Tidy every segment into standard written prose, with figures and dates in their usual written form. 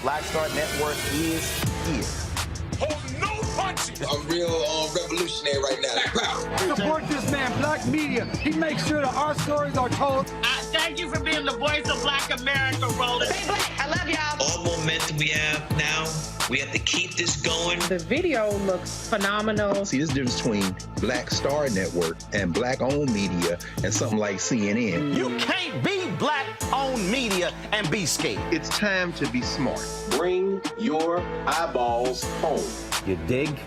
Black Star Network is here. Hold no punches. I'm real revolutionary right now. Support this man, Black Media. He makes sure that our stories are told. Thank you for being the voice of Black America, Roland. Stay black. I love y'all. All momentum we have now, we have to keep this going. The video looks phenomenal. See, there's a difference between Black Star Network and Black-owned media and something like CNN. You can't be Black-owned media and be scared. It's time to be smart. Bring your eyeballs home. You dig?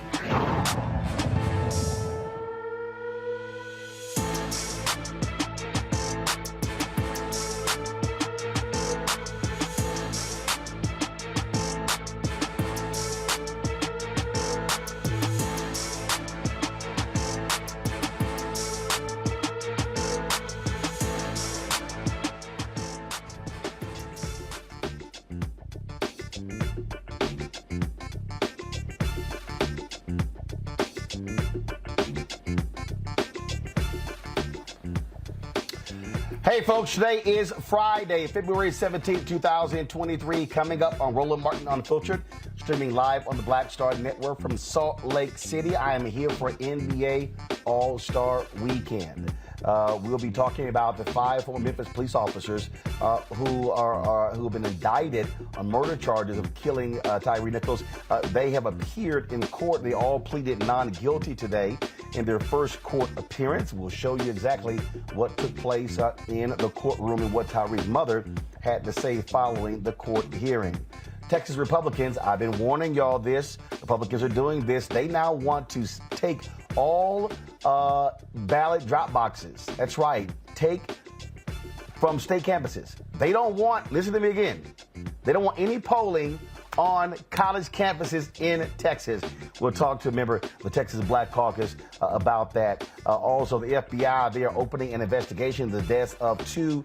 Hey folks, today is Friday, February 17th, 2023. Coming up on Roland Martin Unfiltered, streaming live on the Black Star Network from Salt Lake City. I am here for NBA All-Star Weekend. We'll be talking about the 5 former Memphis police officers who have been indicted on murder charges of killing Tyre Nichols. They have appeared in court. They all pleaded non-guilty today in their first court appearance. We'll show you exactly what took place in the courtroom and what Tyre's mother had to say following the court hearing. Texas Republicans, I've been warning y'all this. Republicans are doing this. They now want to take all ballot drop boxes. That's right. Take from state campuses. They don't want, listen to me again, they don't want any polling on college campuses in Texas. We'll talk to a member of the Texas Black Caucus about that. Also, the FBI, they are opening an investigation into the deaths of 2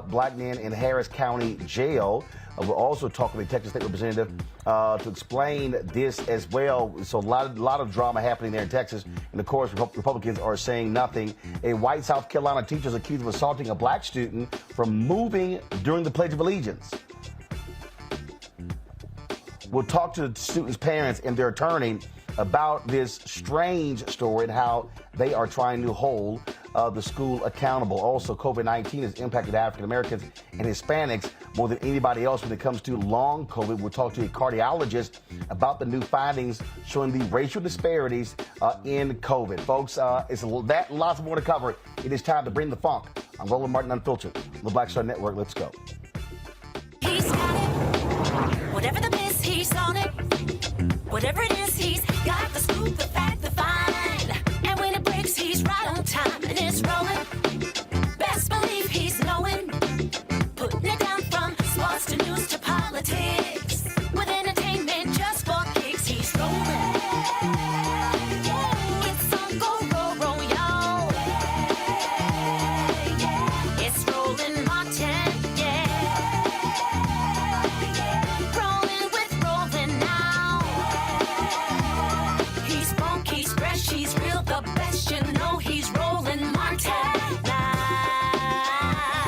black men in Harris County Jail. We'll also talk with the Texas State Representative to explain this as well. So a lot of drama happening there in Texas. And of course, Republicans are saying nothing. A white South Carolina teacher is accused of assaulting a black student from moving during the Pledge of Allegiance. We'll talk to the students' parents and their attorney about this strange story and how they are trying to hold the school accountable. Also, COVID-19 has impacted African Americans and Hispanics more than anybody else when it comes to long COVID. We'll talk to a cardiologist about the new findings showing the racial disparities in COVID. Folks, it's that and lots more to cover. It is time to bring the funk. I'm Roland Martin Unfiltered on the Black Star Network. Let's go. He's got it. Whatever the miss, he's on it. Whatever it is, he's got the scoop, the fact, the find. And when it breaks, he's right on time and it's rolling. Best believe he's knowing. Putting it down from sports to news to politics. With entertainment just for kicks, he's rolling. It's on go, roll, y'all. It's Roland Martin, rolling with Roland now. He's funky, he's fresh, he's real, the best, you know he's Roland Martin now.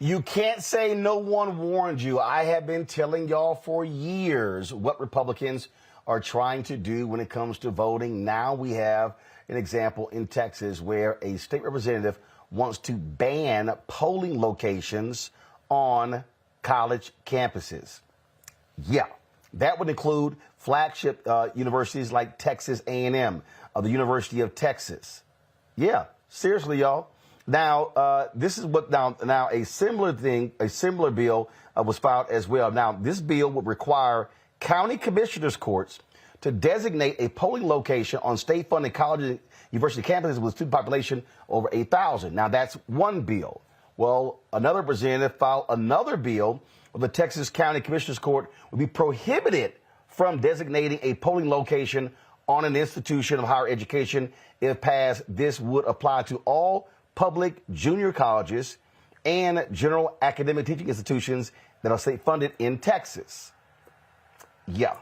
You can't say no one warned you. I have been telling y'all for years what Republicans are trying to do when it comes to voting. Now we have an example in Texas where a state representative wants to ban polling locations on college campuses. Yeah, that would include flagship universities like Texas A&M, the University of Texas. Yeah, seriously, y'all. Now, this is what now a similar bill was filed as well. Now, this bill would require county commissioners' courts to designate a polling location on state-funded college and university campuses with student population over 8,000. Now, that's one bill. Well, another representative filed another bill where the Texas County Commissioners Court would be prohibited from designating a polling location on an institution of higher education. If passed, this would apply to all public junior colleges and general academic teaching institutions that are state-funded in Texas. Yeah.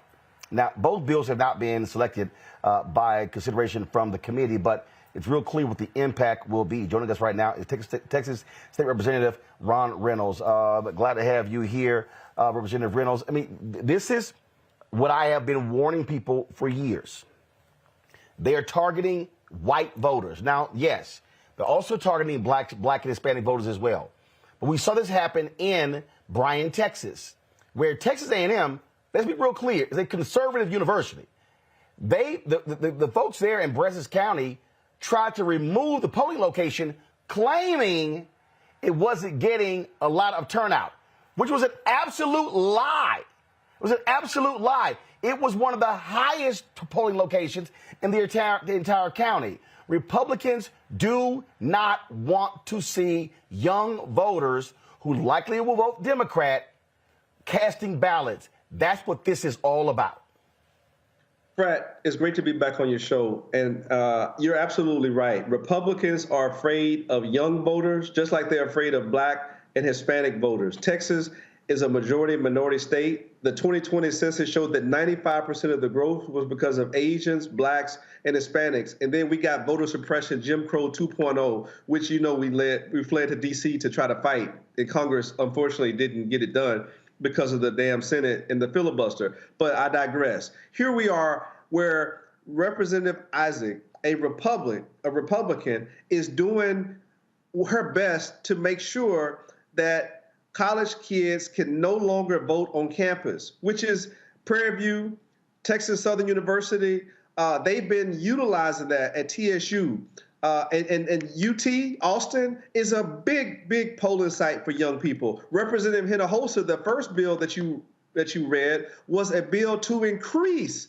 Now, both bills have not been selected by consideration from the committee, but it's real clear what the impact will be. Joining us right now is Texas State Representative Ron Reynolds. Glad to have you here, Representative Reynolds. I mean, this is what I have been warning people for years. They are targeting white voters. Now, yes, they're also targeting black and Hispanic voters as well. But we saw this happen in Bryan, Texas, where Texas A&M, let's be real clear, is a conservative university. The folks there in Brazos County tried to remove the polling location, claiming it wasn't getting a lot of turnout, which was an absolute lie. It was an absolute lie. It was one of the highest polling locations in the entire county. Republicans do not want to see young voters who likely will vote Democrat casting ballots. That's what this is all about. Brett, it's great to be back on your show. And you're absolutely right. Republicans are afraid of young voters, just like they're afraid of black and Hispanic voters. Texas is a majority minority state. The 2020 census showed that 95% of the growth was because of Asians, blacks, and Hispanics. And then we got voter suppression, Jim Crow 2.0, which, you know, we fled to D.C. to try to fight. And Congress, unfortunately, didn't get it done because of the damn Senate and the filibuster. But I digress. Here we are where Representative Isaac, a Republican, is doing her best to make sure that college kids can no longer vote on campus, which is Prairie View, Texas Southern University. They've been utilizing that at TSU. And UT, Austin, is a big polling site for young people. Representative Hinojosa, the first bill that you read was a bill to increase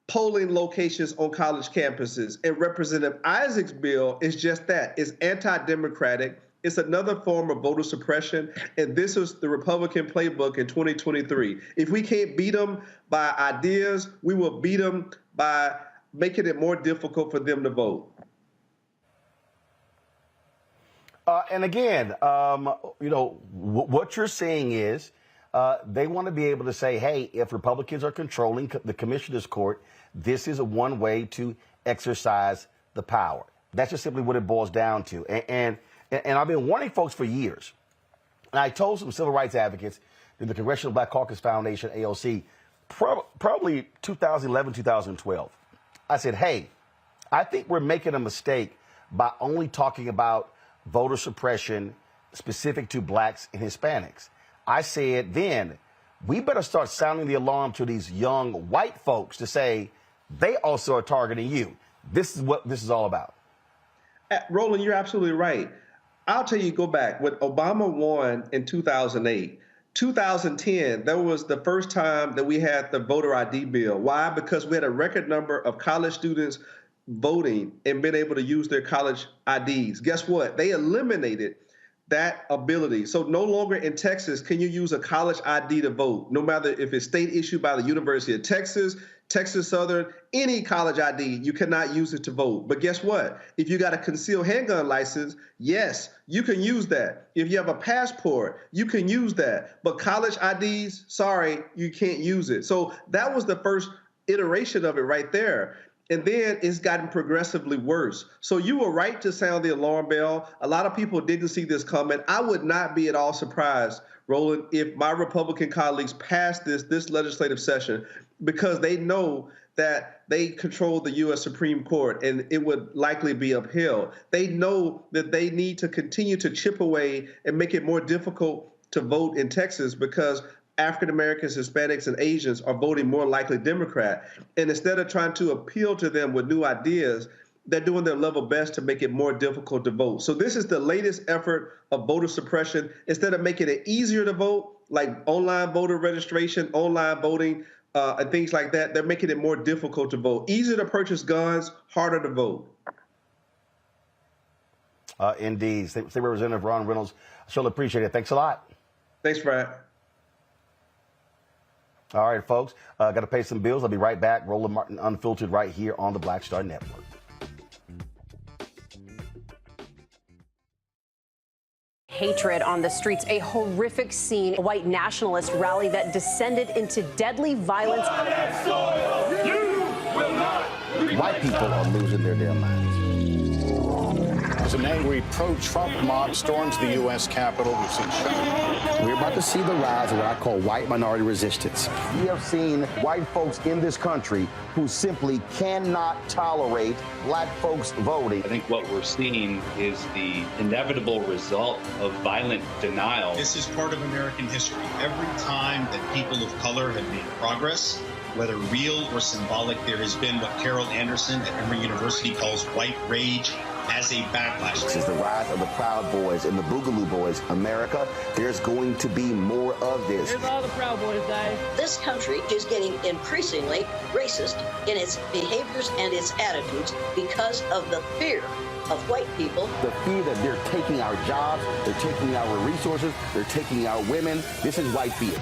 polling locations on college campuses. And Representative Isaac's bill is just that. It's anti-democratic. It's another form of voter suppression, and this is the Republican playbook in 2023. If we can't beat them by ideas, we will beat them by making it more difficult for them to vote. And again, you know, what you're saying is they want to be able to say, hey, if Republicans are controlling the commissioner's court, this is one way to exercise the power. That's just simply what it boils down to. And I've been warning folks for years. And I told some civil rights advocates in the Congressional Black Caucus Foundation, AOC, probably 2011, 2012. I said, hey, I think we're making a mistake by only talking about voter suppression specific to blacks and Hispanics. I said then, we better start sounding the alarm to these young white folks to say they also are targeting you. This is what this is all about. Roland, you're absolutely right. I'll tell you, go back. When Obama won in 2008, 2010, that was the first time that we had the voter ID bill. Why? Because we had a record number of college students voting and being able to use their college IDs. Guess what? They eliminated that ability. So no longer in Texas can you use a college ID to vote, no matter if it's state issued by the University of Texas, Texas Southern, any college ID, you cannot use it to vote. But guess what? If you got a concealed handgun license, yes, you can use that. If you have a passport, you can use that. But college IDs, sorry, you can't use it. So that was the first iteration of it right there. And then it's gotten progressively worse. So you were right to sound the alarm bell. A lot of people didn't see this coming. I would not be at all surprised, Roland, if my Republican colleagues passed this legislative session, because they know that they control the U.S. Supreme Court and it would likely be upheld. They know that they need to continue to chip away and make it more difficult to vote in Texas because African Americans, Hispanics, and Asians are voting more likely Democrat. And instead of trying to appeal to them with new ideas, they're doing their level best to make it more difficult to vote. So this is the latest effort of voter suppression. Instead of making it easier to vote, like online voter registration, online voting, and things like that, they're making it more difficult to vote. Easier to purchase guns, harder to vote. Indeed. State Representative Ron Reynolds, I surely appreciate it. Thanks a lot. Thanks, Brad. All right, folks, got to pay some bills. I'll be right back. Roland Martin Unfiltered right here on the Black Star Network. Hatred on the streets, a horrific scene, a white nationalist rally that descended into deadly violence. White people are losing their damn minds. As an angry pro-Trump mob storms the U.S. Capitol, we've seen shooting. We're about to see the rise of what I call white minority resistance. We have seen white folks in this country who simply cannot tolerate black folks voting. I think what we're seeing is the inevitable result of violent denial. This is part of American history. Every time that people of color have made progress, whether real or symbolic, there has been what Carol Anderson at Emory University calls white rage as a backlash. This is the rise of the Proud Boys and the Boogaloo Boys. America, there's going to be more of this. Here's all the Proud Boys, Dave. This country is getting increasingly racist in its behaviors and its attitudes because of the fear of white people. The fear that they're taking our jobs, they're taking our resources, they're taking our women. This is white fear.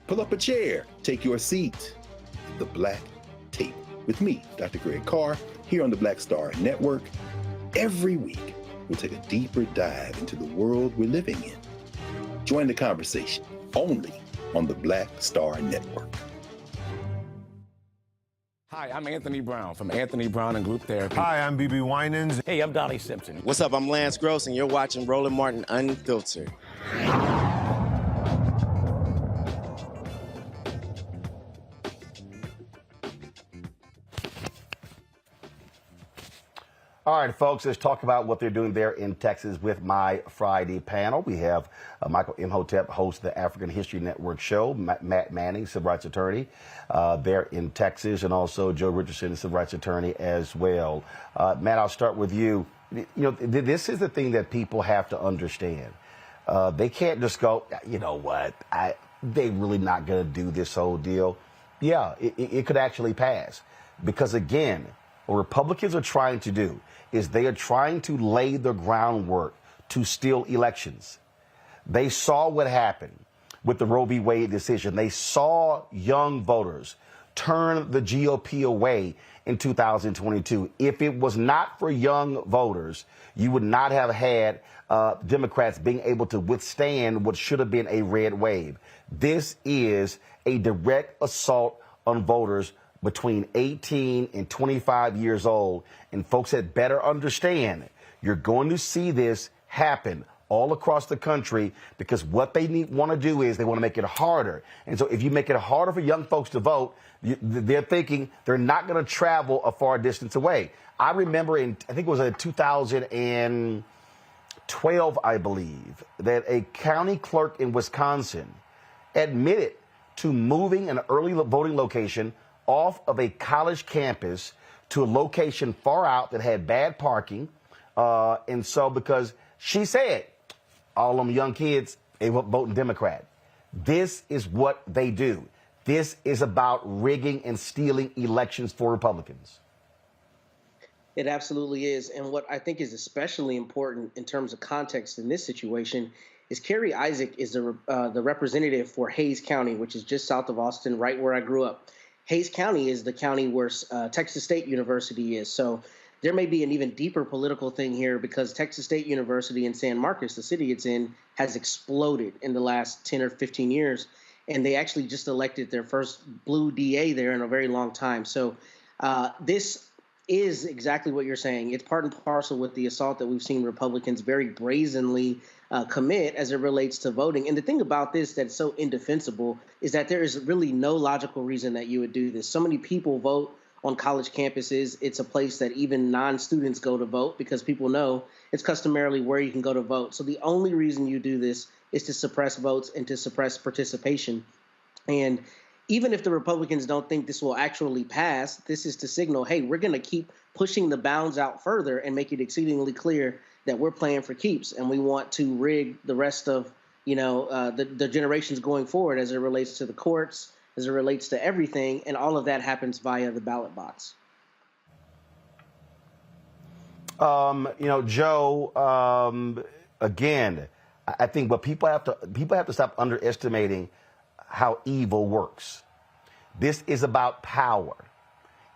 Pull up a chair, take your seat. The Black Tape with me, Dr. Greg Carr, here on the Black Star Network. Every week, we'll take a deeper dive into the world we're living in. Join the conversation only on the Black Star Network. Hi, I'm Anthony Brown from Anthony Brown and Group Therapy. Hi, I'm BB Winans. Hey, I'm Donnie Simpson. What's up? I'm Lance Gross, and you're watching Roland Martin Unfiltered. All right, folks, let's talk about what they're doing there in Texas with my Friday panel. We have Michael Imhotep, host of the African History Network show, Matt Manning, civil rights attorney there in Texas, and also Joe Richardson, civil rights attorney as well. Matt, I'll start with you. You know, this is the thing that people have to understand. They can't just go, you know what, they really not going to do this whole deal. Yeah, it could actually pass. Because, again, what Republicans are trying to do is they are trying to lay the groundwork to steal elections. They saw what happened with the Roe v. Wade decision. They saw young voters turn the GOP away in 2022. If it was not for young voters, you would not have had Democrats being able to withstand what should have been a red wave. This is a direct assault on voters between 18 and 25 years old. And folks had better understand, you're going to see this happen all across the country because what they want to do is they want to make it harder. And so if you make it harder for young folks to vote, they're thinking they're not going to travel a far distance away. I remember I think it was in 2012, I believe, that a county clerk in Wisconsin admitted to moving an early voting location off of a college campus to a location far out that had bad parking. And so because she said, all them young kids, they were voting Democrat. This is what they do. This is about rigging and stealing elections for Republicans. It absolutely is. And what I think is especially important in terms of context in this situation is Kerry Isaac is the representative for Hays County, which is just south of Austin, right where I grew up. Hayes County is the county where Texas State University is. So there may be an even deeper political thing here because Texas State University in San Marcos, the city it's in, has exploded in the last 10 or 15 years. And they actually just elected their first blue DA there in a very long time. So this is exactly what you're saying. It's part and parcel with the assault that we've seen Republicans very brazenly commit as it relates to voting. And the thing about this that's so indefensible is that there is really no logical reason that you would do this. So many people vote on college campuses. It's a place that even non-students go to vote because people know it's customarily where you can go to vote. So the only reason you do this is to suppress votes and to suppress participation. And even if the Republicans don't think this will actually pass, this is to signal, hey, we're going to keep pushing the bounds out further and make it exceedingly clear that we're playing for keeps and we want to rig the rest of, the generations going forward as it relates to the courts, as it relates to everything, and all of that happens via the ballot box. Joe, again, I think what people have to stop underestimating how evil works. This is about power.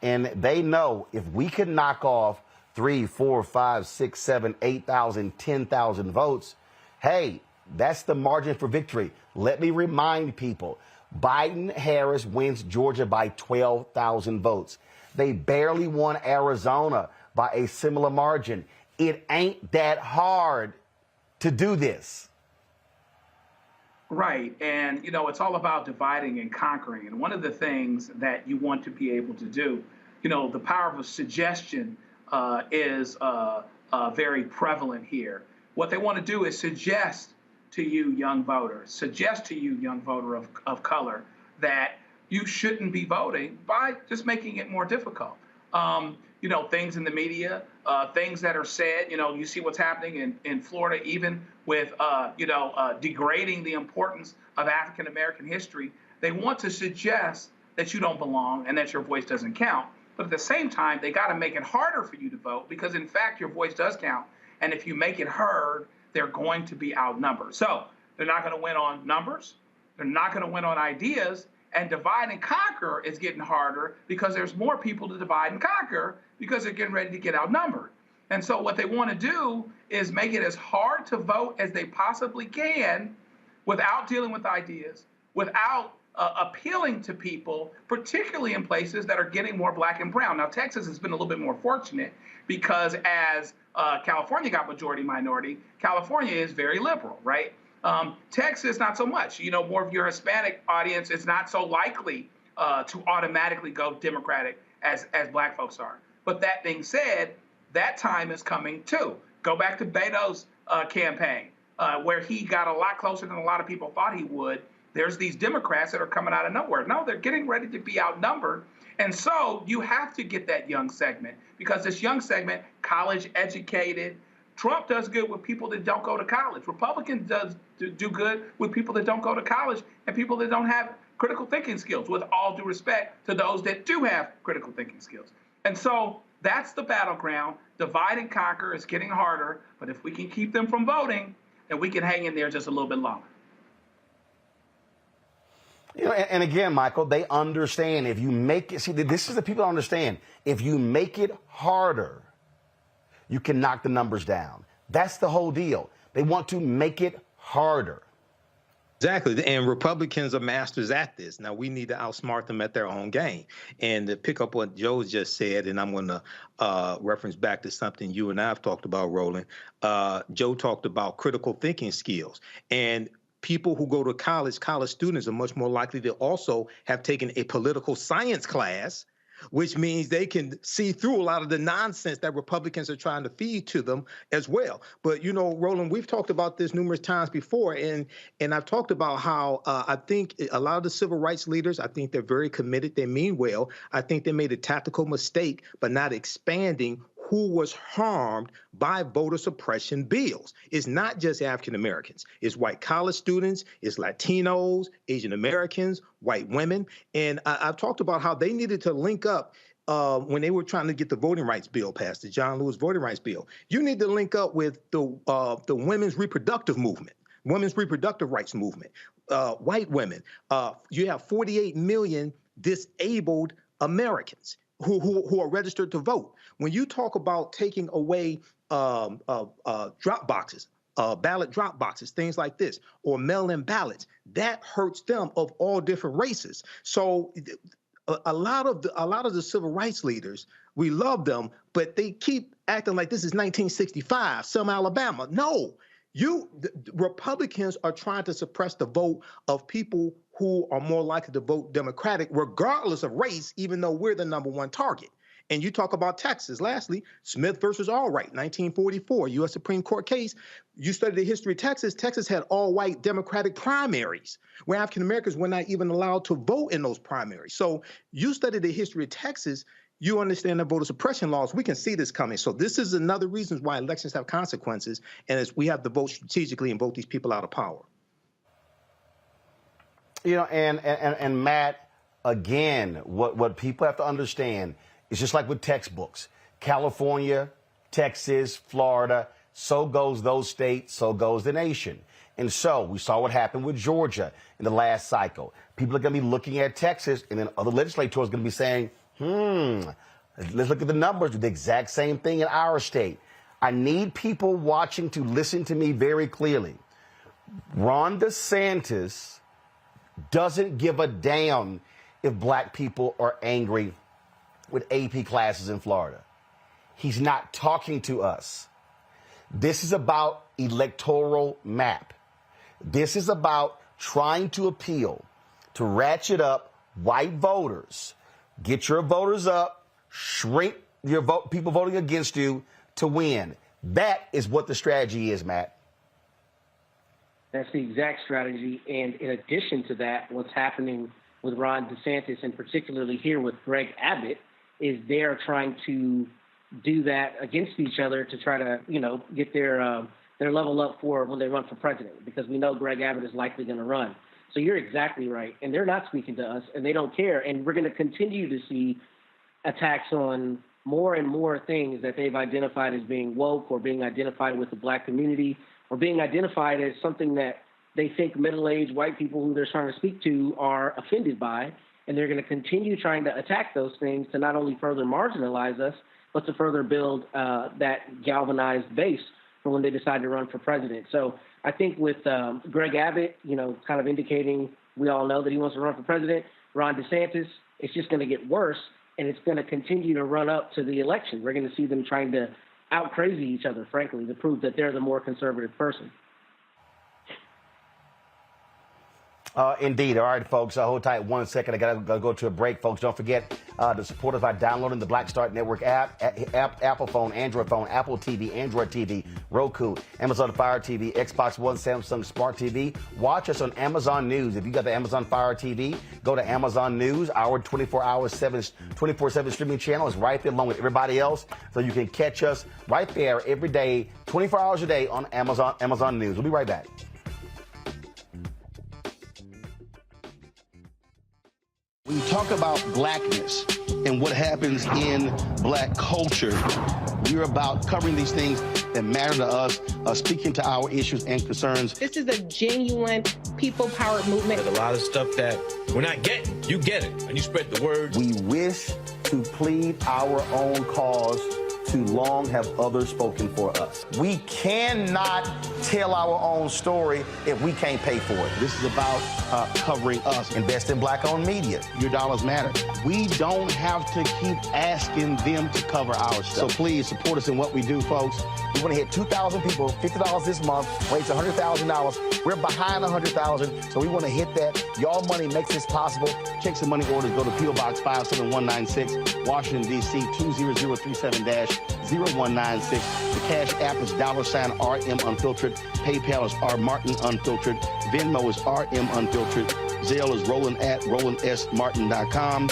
And they know if we can knock off 3, 4, 5, 6, 7, 8,000, 10,000 votes, hey, that's the margin for victory. Let me remind people, Biden-Harris wins Georgia by 12,000 votes. They barely won Arizona by a similar margin. It ain't that hard to do this. Right. And, it's all about dividing and conquering. And one of the things that you want to be able to do, the power of a suggestion is very prevalent here. What they want to do is suggest to you, young voters, young voter of color, that you shouldn't be voting by just making it more difficult. Things in the media, things that are said, you see what's happening in Florida, even with, degrading the importance of African-American history. They want to suggest that you don't belong and that your voice doesn't count. But at the same time, they got to make it harder for you to vote because, in fact, your voice does count. And if you make it heard, they're going to be outnumbered. So they're not going to win on numbers. They're not going to win on ideas. And divide and conquer is getting harder because there's more people to divide and conquer because they're getting ready to get outnumbered. And so what they want to do is make it as hard to vote as they possibly can without dealing with ideas, without appealing to people, particularly in places that are getting more black and brown. Now, Texas has been a little bit more fortunate because as California got majority minority, California is very liberal, right? Texas, not so much. More of your Hispanic audience is not so likely to automatically go Democratic as black folks are. But that being said, that time is coming too. Go back to Beto's campaign, where he got a lot closer than a lot of people thought he would. There's these Democrats that are coming out of nowhere. No, they're getting ready to be outnumbered. And so you have to get that young segment because this young segment, college educated. Trump does good with people that don't go to college. Republicans do good with people that don't go to college and people that don't have critical thinking skills, with all due respect to those that do have critical thinking skills. And so that's the battleground. Divide and conquer is getting harder, but if we can keep them from voting, then we can hang in there just a little bit longer. And again, Michael, they understand if you make it, see, this is the people that understand. If you make it harder, you can knock the numbers down. That's the whole deal. They want to make it harder. Exactly. And Republicans are masters at this. Now, we need to outsmart them at their own game. And to pick up what Joe just said, and I'm going to reference back to something you and I have talked about, Roland. Joe talked about critical thinking skills. And people who go to college students are much more likely to also have taken a political science class, which means they can see through a lot of the nonsense that Republicans are trying to feed to them as well. But, Roland, we've talked about this numerous times before, and I've talked about how I think a lot of the civil rights leaders, I think they're very committed. They mean well. I think they made a tactical mistake by not expanding who was harmed by voter suppression bills. It's not just African Americans. It's white college students, it's Latinos, Asian Americans, white women. And I've talked about how they needed to link up when they were trying to get the voting rights bill passed, the John Lewis voting rights bill. You need to link up with the women's reproductive movement, women's reproductive rights movement, white women. You have 48 million disabled Americans who are registered to vote. When you talk about taking away drop boxes, ballot drop boxes, things like this, or mail-in ballots, that hurts them of all different races. So a lot of the civil rights leaders, we love them, but they keep acting like this is 1965, Selma, Alabama. No, Republicans are trying to suppress the vote of people who are more likely to vote Democratic, regardless of race, even though we're the #1 target. And you talk about Texas. Lastly, Smith versus Allwright, 1944, U.S. Supreme Court case. You study the history of Texas. Texas had all-white Democratic primaries where African Americans were not even allowed to vote in those primaries. So you study the history of Texas, you understand the voter suppression laws. We can see this coming. So this is another reason why elections have consequences, and is we have to vote strategically and vote these people out of power. You know, and Matt, again, what people have to understand is just like with textbooks. California, Texas, Florida, so goes those states, so goes the nation. And so we saw what happened with Georgia in the last cycle. People are going to be looking at Texas, and then other legislators are going to be saying, let's look at the numbers. Do the exact same thing in our state. I need people watching to listen to me very clearly. Ron DeSantis doesn't give a damn if black people are angry with AP classes in Florida. He's not talking to us. This is about electoral map. This is about trying to appeal to ratchet up white voters. Get your voters up, shrink your people voting against you to win. That is what the strategy is, Matt. That's the exact strategy. And in addition to that, what's happening with Ron DeSantis, and particularly here with Greg Abbott, is they're trying to do that against each other to try to, get their level up for when they run for president, because we know Greg Abbott is likely going to run. So you're exactly right. And they're not speaking to us, and they don't care. And we're going to continue to see attacks on more and more things that they've identified as being woke, or being identified with the black community, or being identified as something that they think middle-aged white people who they're trying to speak to are offended by. And they're going to continue trying to attack those things to not only further marginalize us, but to further build that galvanized base for when they decide to run for president. So I think with Greg Abbott, kind of indicating, we all know that he wants to run for president. Ron DeSantis, it's just going to get worse, and it's going to continue to run up to the election. We're going to see them trying to out-crazy each other, frankly, to prove that they're the more conservative person. Indeed. All right, folks, hold tight 1 second. I got to go to a break, folks. Don't forget to support us by downloading the Black Start Network app, Apple phone, Android phone, Apple TV, Android TV, Roku, Amazon Fire TV, Xbox One, Samsung Smart TV. Watch us on Amazon News. If you got the Amazon Fire TV, go to Amazon News. Our 24/7 streaming channel is right there along with everybody else. So you can catch us right there every day, 24 hours a day on Amazon News. We'll be right back. When you talk about blackness and what happens in black culture, we're about covering these things that matter to us, speaking to our issues and concerns. This is a genuine people-powered movement. There's a lot of stuff that we're not getting. You get it, and you spread the word. We wish to plead our own cause. Too long have others spoken for us. We cannot tell our own story if we can't pay for it. This is about covering us. Invest in black-owned media. Your dollars matter. We don't have to keep asking them to cover our stuff. So please support us in what we do, folks. We want to hit 2,000 people, $50 this month, raise $100,000. We're behind 100,000, so we want to hit that. Y'all money makes this possible. Check some money orders. Go to P.O. Box 57196, Washington, D.C. 20037-0196. The Cash App is $RM Unfiltered. PayPal is R Martin Unfiltered. Venmo is RM Unfiltered. Zelle is Roland at RolandSMartin.com.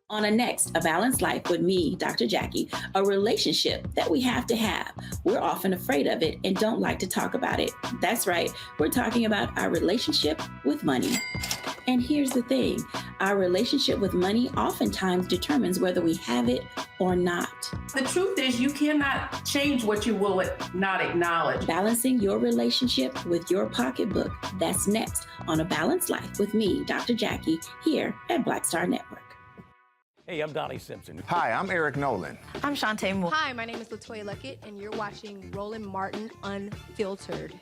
On a next, A Balanced Life with me, Dr. Jackie, a relationship that we have to have. We're often afraid of it and don't like to talk about it. That's right, we're talking about our relationship with money. And here's the thing, our relationship with money oftentimes determines whether we have it or not. The truth is you cannot change what you will not acknowledge. Balancing your relationship with your pocketbook. That's next on A Balanced Life with me, Dr. Jackie, here at Black Star Network. Hey, I'm Donnie Simpson. Hi, I'm Eric Nolan. I'm Shantae Moore. Hi, my name is LaToya Luckett, and you're watching Roland Martin Unfiltered.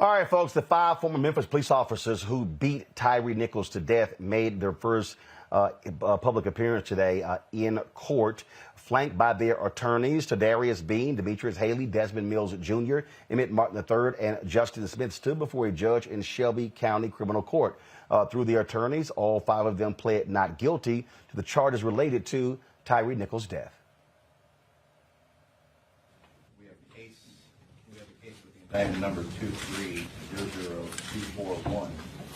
All right, folks, the 5 former Memphis police officers who beat Tyre Nichols to death made their first public appearance today in court, flanked by their attorneys, Tadarius Bean, Demetrius Haley, Desmond Mills Jr., Emmett Martin III, and Justin Smith stood before a judge in Shelby County Criminal Court. Through their attorneys, all 5 of them pled not guilty to the charges related to Tyre Nichols' death. Item number 2300241.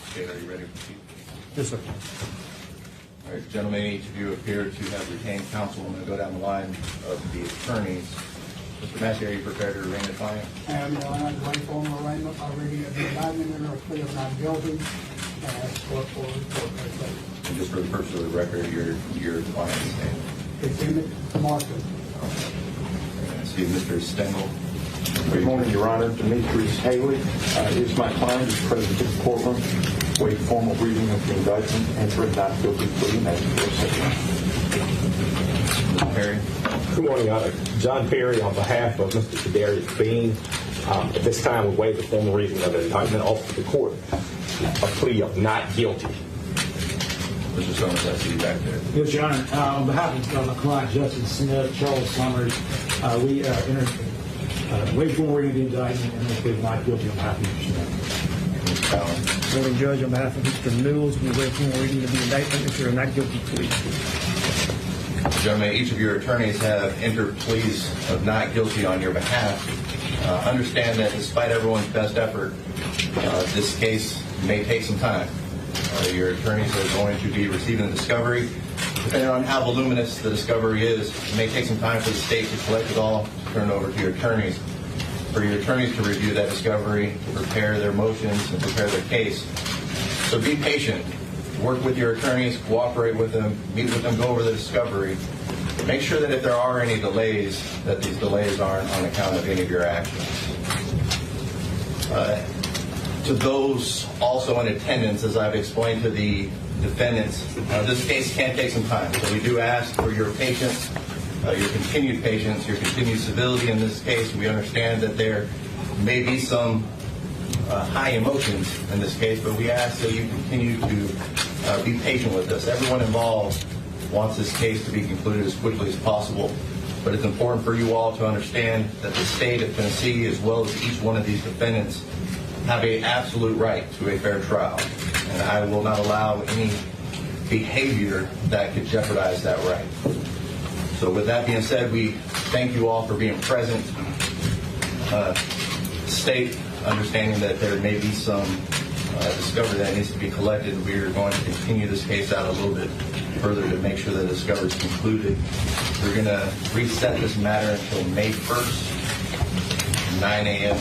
Okay, are you ready to proceed? Yes, sir. All right, gentlemen, each of you appear to have retained counsel. I'm going to go down the line of the attorneys. Mr. Massey, are you prepared to arraign the client? I am, Your Honor. The formal arraignment by reading of the indictment and a plea of not guilty. And ask for report. And just for the purpose of the record, your client's name. It's Emmett Martin. I see Mr. Stengel. Good morning, Your Honor. Demetrius Haley is my client. He's present in the courtroom. Wait formal reading of the indictment. Enter a not guilty plea. Mr. Perry. Good morning, Your Honor. John Perry on behalf of Mr. Tadarius Bean. At this time, we waive the formal reading of the indictment off to the court. A plea of not guilty. Mr. Summers, I see you back there. Yes, Your Honor. On behalf of my client, Justin Smith, Charles Summers, we entered wait formal reading of the indictment and plea of not guilty on behalf of Mr. Smith. Morning, Judge. On behalf of Mr. Mills, we wait formal reading of the indictment and a not guilty plea. Gentlemen, each of your attorneys have entered pleas of not guilty on your behalf. Understand that despite everyone's best effort, this case may take some time. Your attorneys are going to be receiving the discovery. Depending on how voluminous the discovery is, it may take some time for the state to collect it all, turn it over to your attorneys. For your attorneys to review that discovery, to prepare their motions and prepare their case. So be patient. Work with your attorneys, cooperate with them, meet with them, go over the discovery. Make sure that if there are any delays, that these delays aren't on account of any of your actions. To those also in attendance, as I've explained to the defendants, this case can take some time. So we do ask for your patience, your continued patience, your continued civility in this case. We understand that there may be some high emotions in this case, but we ask that you continue to be patient with us. Everyone involved wants this case to be concluded as quickly as possible, but it's important for you all to understand that the state of Tennessee, as well as each one of these defendants, have an absolute right to a fair trial, and I will not allow any behavior that could jeopardize that right. So with that being said, we thank you all for being present. State, understanding that there may be some discovery that needs to be collected, we are going to continue this case out a little bit further to make sure that the discovery is concluded. We're going to reset this matter until May 1st, 9 a.m.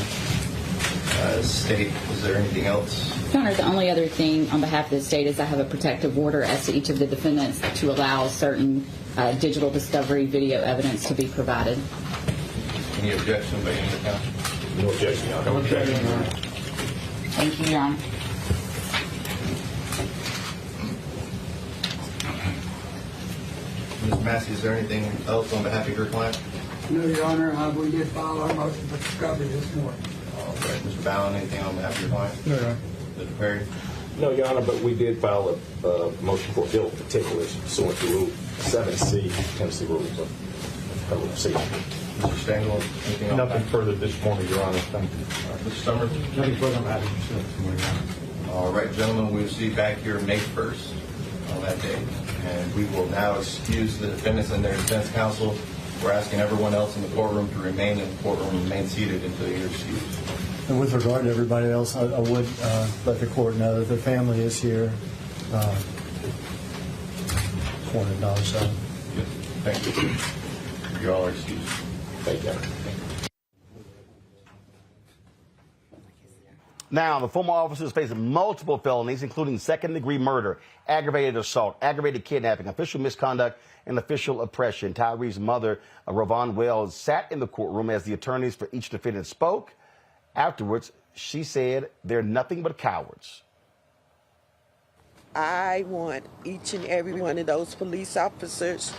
State, is there anything else? Your Honor, the only other thing on behalf of the state is I have a protective order as to each of the defendants to allow certain digital discovery video evidence to be provided. Any objection by any of the counsel? No objection, Your Honor. No objection, Your Honor. Thank you, Your Honor. Ms. Massey, is there anything else on behalf of your client? No, Your Honor. We did file our motion for discovery this morning. All right. Mr. Ballin, anything on behalf of your client? No, Your Honor. Mr. Perry? No, Your Honor, but we did file a motion for ill particulars pursuant to Rule 7C, Tennessee rules of criminal procedure. Mr. Stengel, anything on Nothing further this morning, Your Honor. Thank you. Mr. Summers? Nothing further on behalf of yourself this morning, Your Honor. All right, gentlemen, we'll see you back here May 1st on that day. And we will now excuse the defendants and their defense counsel. We're asking everyone else in the courtroom to remain in the courtroom and remain seated until you're excused. And with regard to everybody else, I would let the court know that the family is here. $400. Thank you. You all are excused. Thank you. Now, the former officers face multiple felonies, including second-degree murder, aggravated assault, aggravated kidnapping, official misconduct, and official oppression. Tyre's mother, Ron Wells, sat in the courtroom as the attorneys for each defendant spoke. Afterwards, she said they're nothing but cowards. I want each and every one of those police officers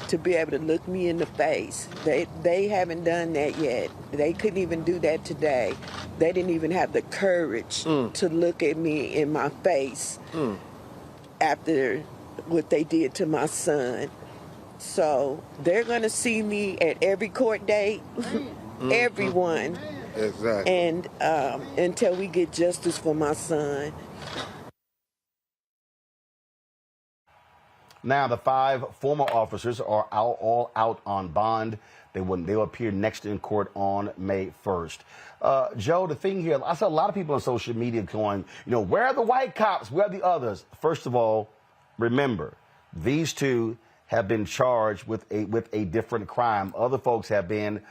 to be able to look me in the face. They haven't done that yet. They couldn't even do that today. They didn't even have the courage to look at me in my face after what they did to my son. So they're going to see me at every court date, everyone. Exactly. And until we get justice for my son. Now, the 5 former officers are all out on bond. They'll appear next in court on May 1st. Joe, the thing here, I saw a lot of people on social media going, where are the white cops? Where are the others? First of all, remember, these 2 have been charged with a different crime. Other folks have been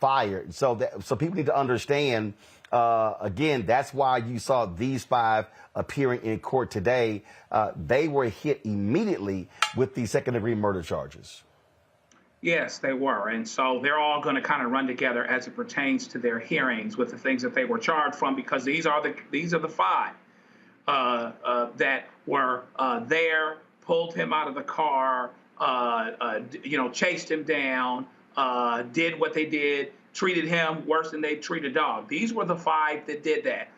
fired. So people need to understand. Again, that's why you saw these 5 appearing in court today. They were hit immediately with the second-degree murder charges. Yes, they were. And so they're all going to kind of run together as it pertains to their hearings with the things that they were charged from, because these are the 5 that were there, pulled him out of the car, chased him down, did what they did, treated him worse than they treat a dog. These were the 5 that did that.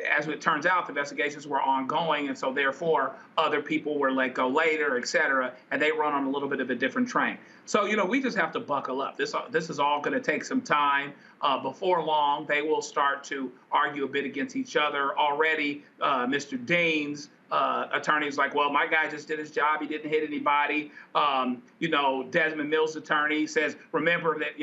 As it turns out, the investigations were ongoing, and so therefore other people were let go later, et cetera, and they run on a little bit of a different train. So, we just have to buckle up. This is all going to take some time. Before long, they will start to argue a bit against each other. Already, Mr. Dean's attorney's like, well, my guy just did his job. He didn't hit anybody. Desmond Mills' attorney says, remember that,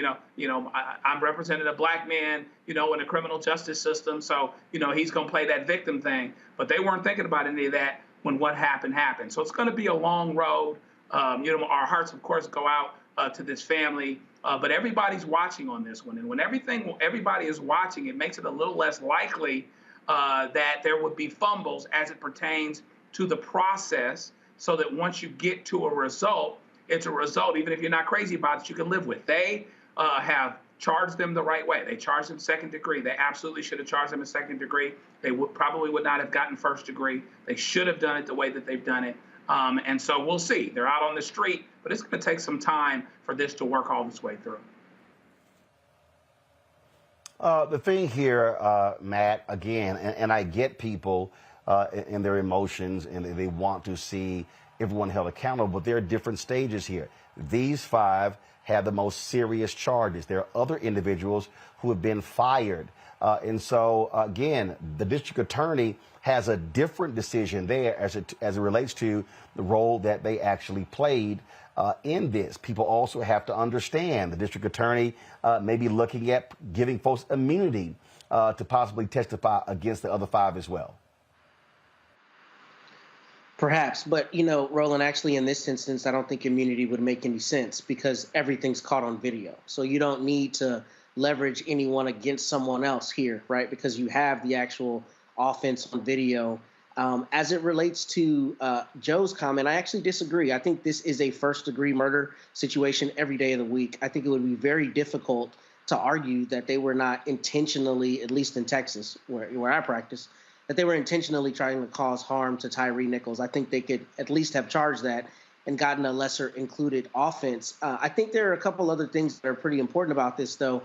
I'm representing a black man, in the criminal justice system. So, he's going to play that victim thing. But they weren't thinking about any of that when what happened happened. So it's going to be a long road. Our hearts, of course, go out to this family. But everybody's watching on this one. And when everybody is watching, it makes it a little less likely that there would be fumbles as it pertains to the process, so that once you get to a result, it's a result, even if you're not crazy about it, you can live with. They have charged them the right way. They charged them second degree. They absolutely should have charged them in second degree. They probably would not have gotten first degree. They should have done it the way that they've done it. And so we'll see. They're out on the street, but it's going to take some time for this to work all this way through. The thing here, Matt, again, and I get people and their emotions, and they want to see everyone held accountable, but there are different stages here. These 5 have the most serious charges. There are other individuals who have been fired. And so, again, the district attorney has a different decision there as it relates to the role that they actually played in this. People also have to understand the district attorney may be looking at giving folks immunity to possibly testify against the other 5 as well. Perhaps, but Roland, actually in this instance, I don't think immunity would make any sense because everything's caught on video. So you don't need to leverage anyone against someone else here, right? Because you have the actual offense on video. As it relates to Joe's comment, I actually disagree. I think this is a first-degree murder situation every day of the week. I think it would be very difficult to argue that they were not intentionally, at least in Texas, where I practice, that they were intentionally trying to cause harm to Tyre Nichols. I think they could at least have charged that and gotten a lesser included offense. I think there are a couple other things that are pretty important about this, though.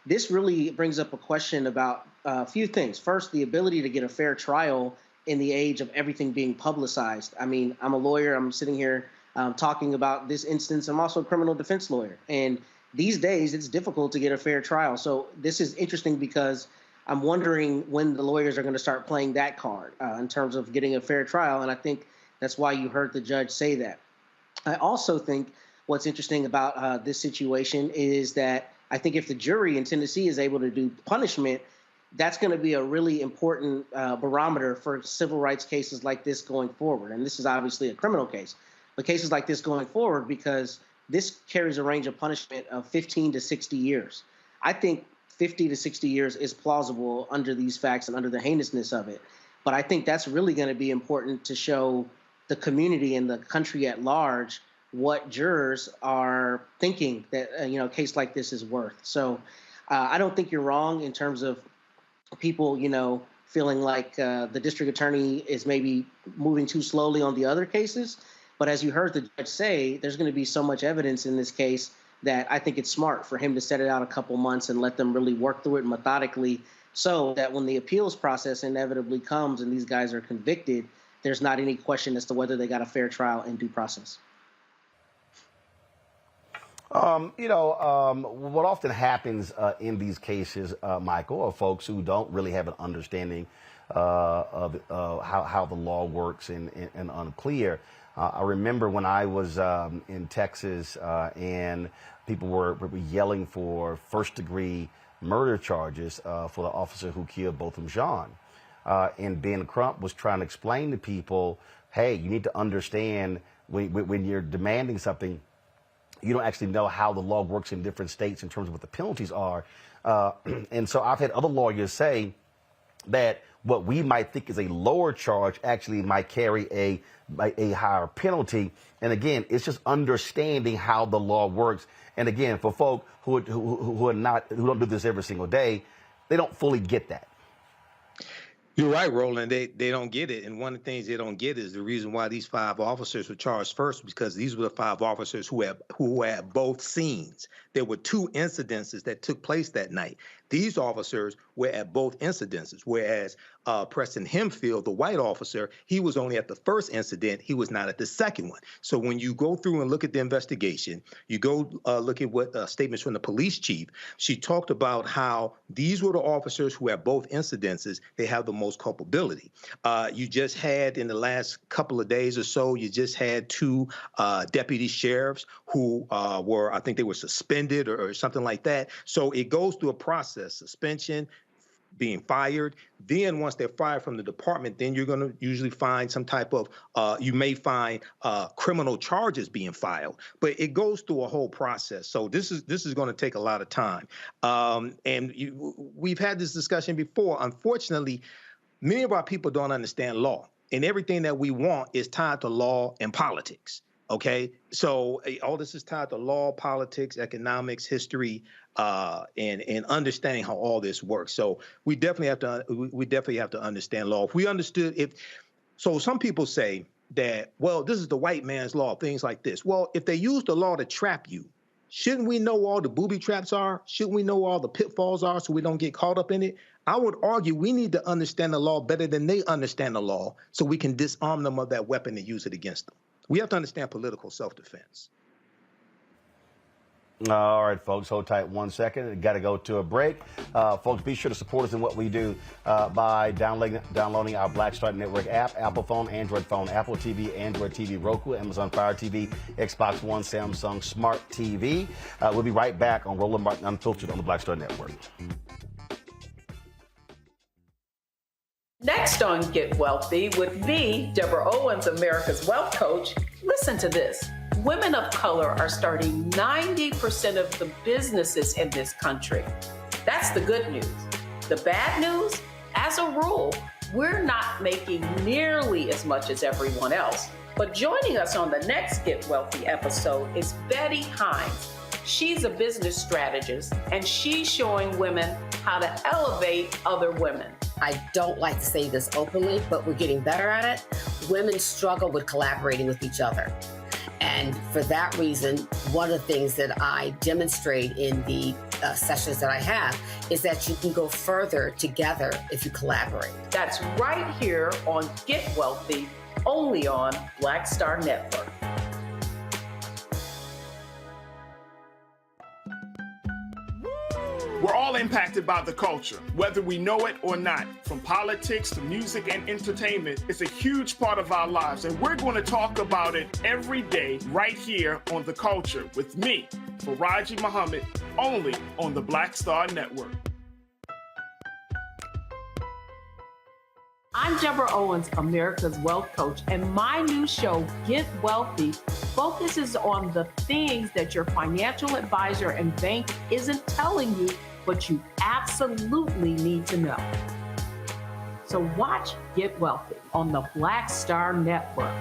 This really brings up a question about a few things. First, the ability to get a fair trial in the age of everything being publicized. I mean, I'm a lawyer. I'm sitting here talking about this instance. I'm also a criminal defense lawyer. And these days, it's difficult to get a fair trial. So this is interesting because I'm wondering when the lawyers are going to start playing that card in terms of getting a fair trial. And I think that's why you heard the judge say that. I also think what's interesting about this situation is that I think if the jury in Tennessee is able to do punishment, that's going to be a really important barometer for civil rights cases like this going forward. And this is obviously a criminal case, but cases like this going forward, because this carries a range of punishment of 15 to 60 years. I think 50 to 60 years is plausible under these facts and under the heinousness of it. But I think that's really going to be important to show the community and the country at large what jurors are thinking that a case like this is worth. So I don't think you're wrong in terms of people, feeling like the district attorney is maybe moving too slowly on the other cases. But as you heard the judge say, there's going to be so much evidence in this case that I think it's smart for him to set it out a couple months and let them really work through it methodically, so that when the appeals process inevitably comes and these guys are convicted, there's not any question as to whether they got a fair trial and due process. What often happens in these cases, Michael, are folks who don't really have an understanding of how the law works and unclear. I remember when I was in Texas and people were yelling for first-degree murder charges for the officer who killed Botham Jean. And Ben Crump was trying to explain to people, hey, you need to understand when you're demanding something, you don't actually know how the law works in different states in terms of what the penalties are. And so I've had other lawyers say that what we might think is a lower charge actually might carry a higher penalty. And again, it's just understanding how the law works. And again, for folk who don't do this every single day, they don't fully get that. You're right, Roland. They don't get it. And one of the things they don't get is the reason why these 5 officers were charged first, because these were the 5 officers who had both scenes. There were 2 incidences that took place that night. These officers were at both incidences, whereas Preston Hemfield, the white officer, he was only at the first incident. He was not at the second one. So when you go through and look at the investigation, you go look at what statements from the police chief, she talked about how these were the officers who had both incidences. They have the most culpability. You just had, in the last couple of days or so, you just had 2 deputy sheriffs who I think they were suspended or something like that. So it goes through a process, suspension, being fired. Then once they're fired from the department, then you're going to usually find some type of, you may find criminal charges being filed. But it goes through a whole process. So this is going to take a lot of time. And we've had this discussion before. Unfortunately, many of our people don't understand law. And everything that we want is tied to law and politics. Okay, so all this is tied to law, politics, economics, history, and understanding how all this works. So we definitely have to understand law. If we understood, so some people say that, well, this is the white man's law, things like this. Well, if they use the law to trap you, shouldn't we know all the booby traps are? Shouldn't we know all the pitfalls are so we don't get caught up in it? I would argue we need to understand the law better than they understand the law so we can disarm them of that weapon and use it against them. We have to understand political self-defense. All right, folks, hold tight 1 second. Got to go to a break. Folks, be sure to support us in what we do by downloading our Black Star Network app, Apple phone, Android phone, Apple TV, Android TV, Roku, Amazon Fire TV, Xbox One, Samsung Smart TV. We'll be right back on Roland Martin Unfiltered on the Black Star Network. Next on Get Wealthy with me, Deborah Owens, America's Wealth Coach. Listen to this. Women of color are starting 90% of the businesses in this country. That's the good news. The bad news, as a rule, we're not making nearly as much as everyone else. But joining us on the next Get Wealthy episode is Betty Hines. She's a business strategist, and she's showing women how to elevate other women. I don't like to say this openly, but we're getting better at it. Women struggle with collaborating with each other. And for that reason, one of the things that I demonstrate in the sessions that I have is that you can go further together if you collaborate. That's right here on Get Wealthy, only on Black Star Network. We're all impacted by the culture, whether we know it or not. From politics to music and entertainment, it's a huge part of our lives, and we're going to talk about it every day right here on The Culture with me, Faraji Muhammad, only on the Black Star Network. I'm Deborah Owens, America's Wealth Coach, and my new show, Get Wealthy, focuses on the things that your financial advisor and bank isn't telling you what you absolutely need to know. So watch Get Wealthy on the Black Star Network.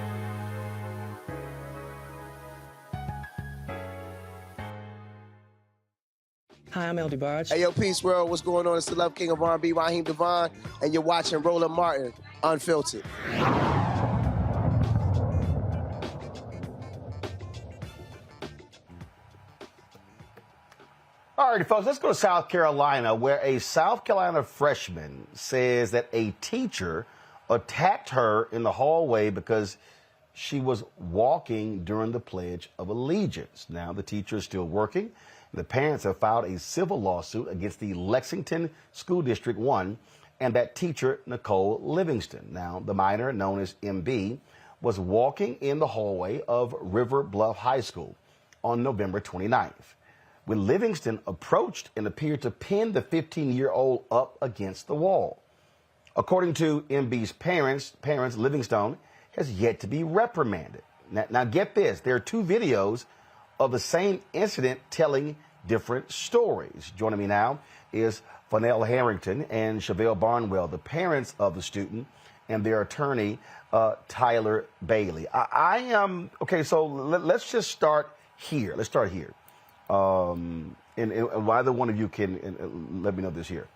Hi, I'm El DeBarge. Hey, yo, Peace World. What's going on? It's the Love King of R&B, Raheem Devon, and you're watching Roland Martin, Unfiltered. All right, folks, let's go to South Carolina, where a South Carolina freshman says that a teacher attacked her in the hallway because she was walking during the Pledge of Allegiance. Now, the teacher is still working. The parents have filed a civil lawsuit against the Lexington School District 1 and that teacher, Nicole Livingston. Now, the minor, known as MB, was walking in the hallway of River Bluff High School on November 29th. When Livingston approached and appeared to pin the 15-year-old up against the wall. According to MB's parents, Livingston has yet to be reprimanded. Now get this, there are two videos of the same incident telling different stories. Joining me now is Fennell Harrington and Chevelle Barnwell, the parents of the student, and their attorney, Tyler Bailey. Okay, so let's just start here. Let's start here. And either one of you can let me know this here.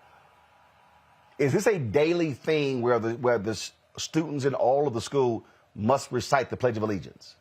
Is this a daily thing where the students in all of the school must recite the Pledge of Allegiance?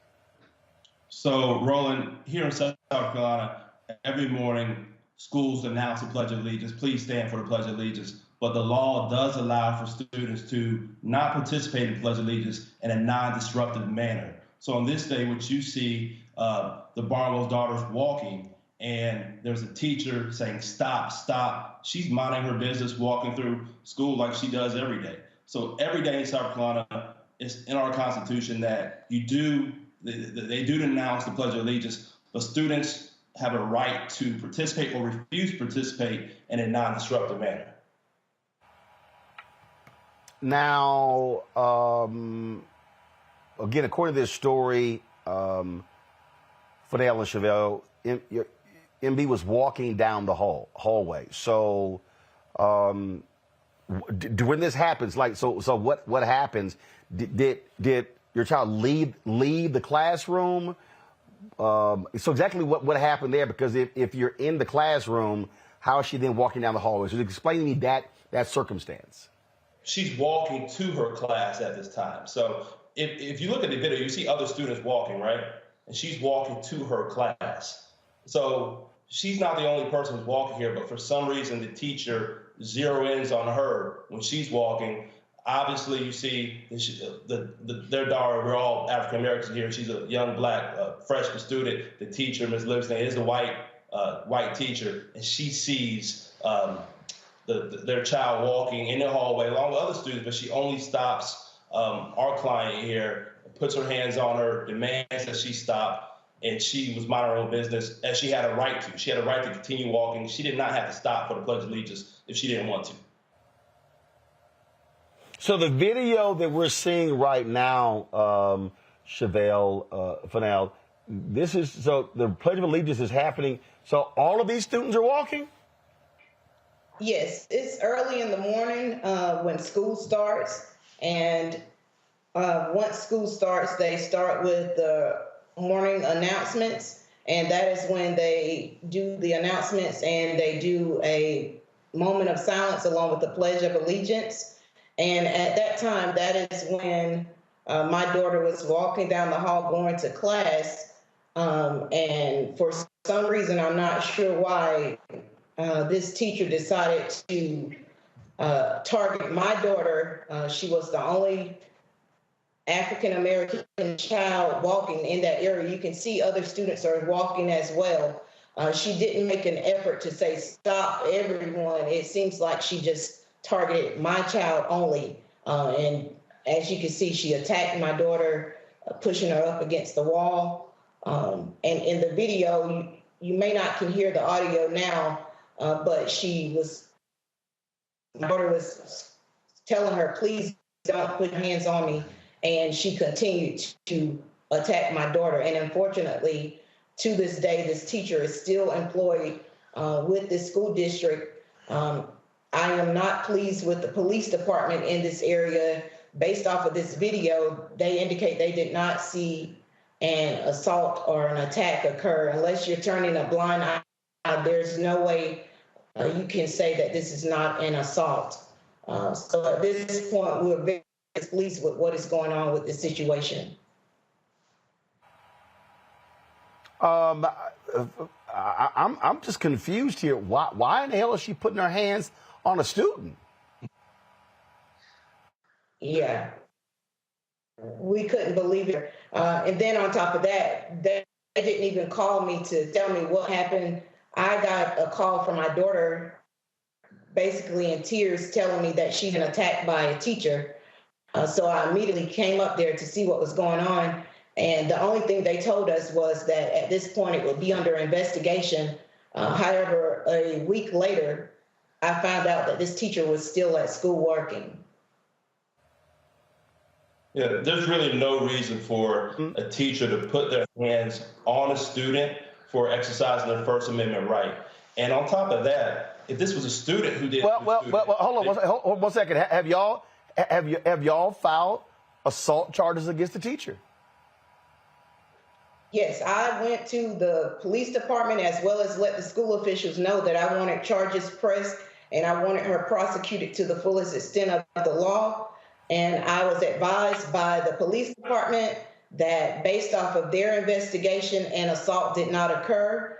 So, Roland, here in South Carolina, every morning schools announce the Pledge of Allegiance. Please stand for the Pledge of Allegiance. But the law does allow for students to not participate in the Pledge of Allegiance in a non-disruptive manner. So on this day, what you see, the Barnwell's daughter's walking, and there's a teacher saying, stop, stop. She's minding her business, walking through school like she does every day. So every day in South Carolina, it's in our Constitution that they do announce the Pledge of Allegiance, but students have a right to participate or refuse to participate in a non-disruptive manner. Now, again, according to this story, Fennell and Chevelle, MB was walking down the hallway. So when this happens, so what happens? Did your child leave the classroom? So exactly what happened there? Because if you're in the classroom, how is she then walking down the hallway? So explain to me that circumstance. She's walking to her class at this time. So if you look at the video, you see other students walking, right? And she's walking to her class. So she's not the only person who's walking here, but for some reason the teacher zero-ins on her when she's walking. Obviously, you see their daughter, we're all African-Americans here. She's a young black freshman student. The teacher, Ms. Livingston, is the white teacher, and she sees their child walking in the hallway along with other students, but she only stops our client here, puts her hands on her, demands that she stop, and she was minding her own business as she had a right to. She had a right to continue walking. She did not have to stop for the Pledge of Allegiance if she didn't want to. So the video that we're seeing right now, Chevelle, Fennell, so the Pledge of Allegiance is happening. So all of these students are walking? Yes, it's early in the morning when school starts. And once school starts, they start with the morning announcements. And that is when they do the announcements and they do a moment of silence along with the Pledge of Allegiance. And at that time, that is when my daughter was walking down the hall going to class. And for some reason, I'm not sure why, this teacher decided to target my daughter. She was the only African-American child walking in that area. You can see other students are walking as well. She didn't make an effort to say, stop everyone. It seems like she just targeted my child only. And as you can see, she attacked my daughter, pushing her up against the wall. And in the video, you may not can hear the audio now, but my daughter was telling her, please don't put your hands on me. And she continued to attack my daughter. And unfortunately, to this day, this teacher is still employed with this school district. I am not pleased with the police department in this area. Based off of this video, they indicate they did not see an assault or an attack occur. Unless you're turning a blind eye, there's no way you can say that this is not an assault. So at this point, we're very pleased with what is going on with this situation. I'm just confused here. Why in the hell is she putting her hands on a student? Yeah, we couldn't believe it. And then on top of that, they didn't even call me to tell me what happened. I got a call from my daughter, basically in tears, telling me that she's been attacked by a teacher. So I immediately came up there to see what was going on. And the only thing they told us was that at this point it would be under investigation. However, a week later, I found out that this teacher was still at school working. Yeah, there's really no reason for a teacher to put their hands on a student for exercising their First Amendment right. And on top of that, if this was a student who did, hold on one second. Have y'all filed assault charges against the teacher? Yes, I went to the police department as well as let the school officials know that I wanted charges pressed and I wanted her prosecuted to the fullest extent of the law. And I was advised by the police department that based off of their investigation, an assault did not occur.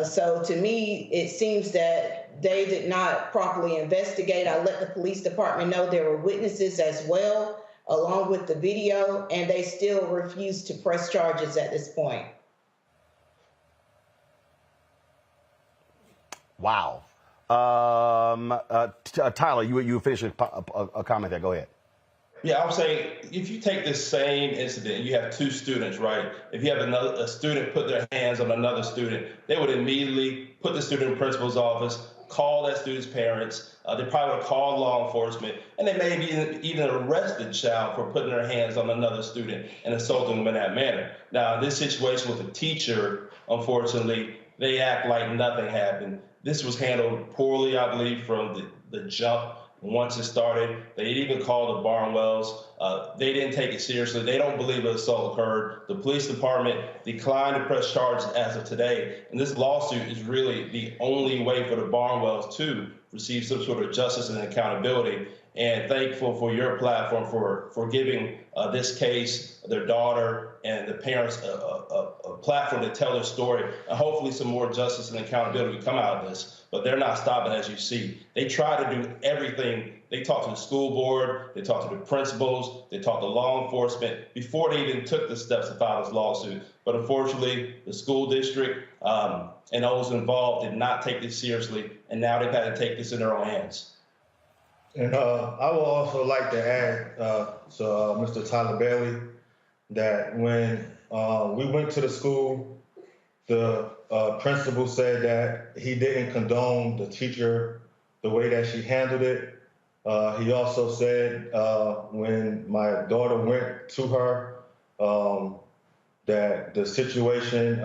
So to me, it seems that they did not properly investigate. I let the police department know there were witnesses as well, along with the video, and they still refuse to press charges at this point. Wow. Tyler, you finish a comment there. Go ahead. Yeah, I'm saying if you take this same incident, you have two students, right? If you have a student put their hands on another student, they would immediately put the student in the principal's office, call that student's parents. They probably would call law enforcement, and they may even arrest the child for putting their hands on another student and assaulting them in that manner. Now, in this situation with a teacher, unfortunately, they act like nothing happened. This was handled poorly, I believe, from the jump. Once it started, they even called the Barnwells. They didn't take it seriously. They don't believe an assault occurred. The police department declined to press charges as of today. And this lawsuit is really the only way for the Barnwells to receive some sort of justice and accountability. And thankful for your platform for giving this case, their daughter, and the parents a platform to tell their story. And hopefully some more justice and accountability will come out of this. But they're not stopping, as you see. They try to do everything. They talk to the school board, they talk to the principals, they talk to law enforcement before they even took the steps to file this lawsuit. But unfortunately, the school district and those involved did not take this seriously, and now they've had to take this in their own hands. And I would also like to add to Mr. Tyler Bailey that when we went to the school, the principal said that he didn't condone the teacher the way that she handled it. He also said when my daughter went to her that the situation,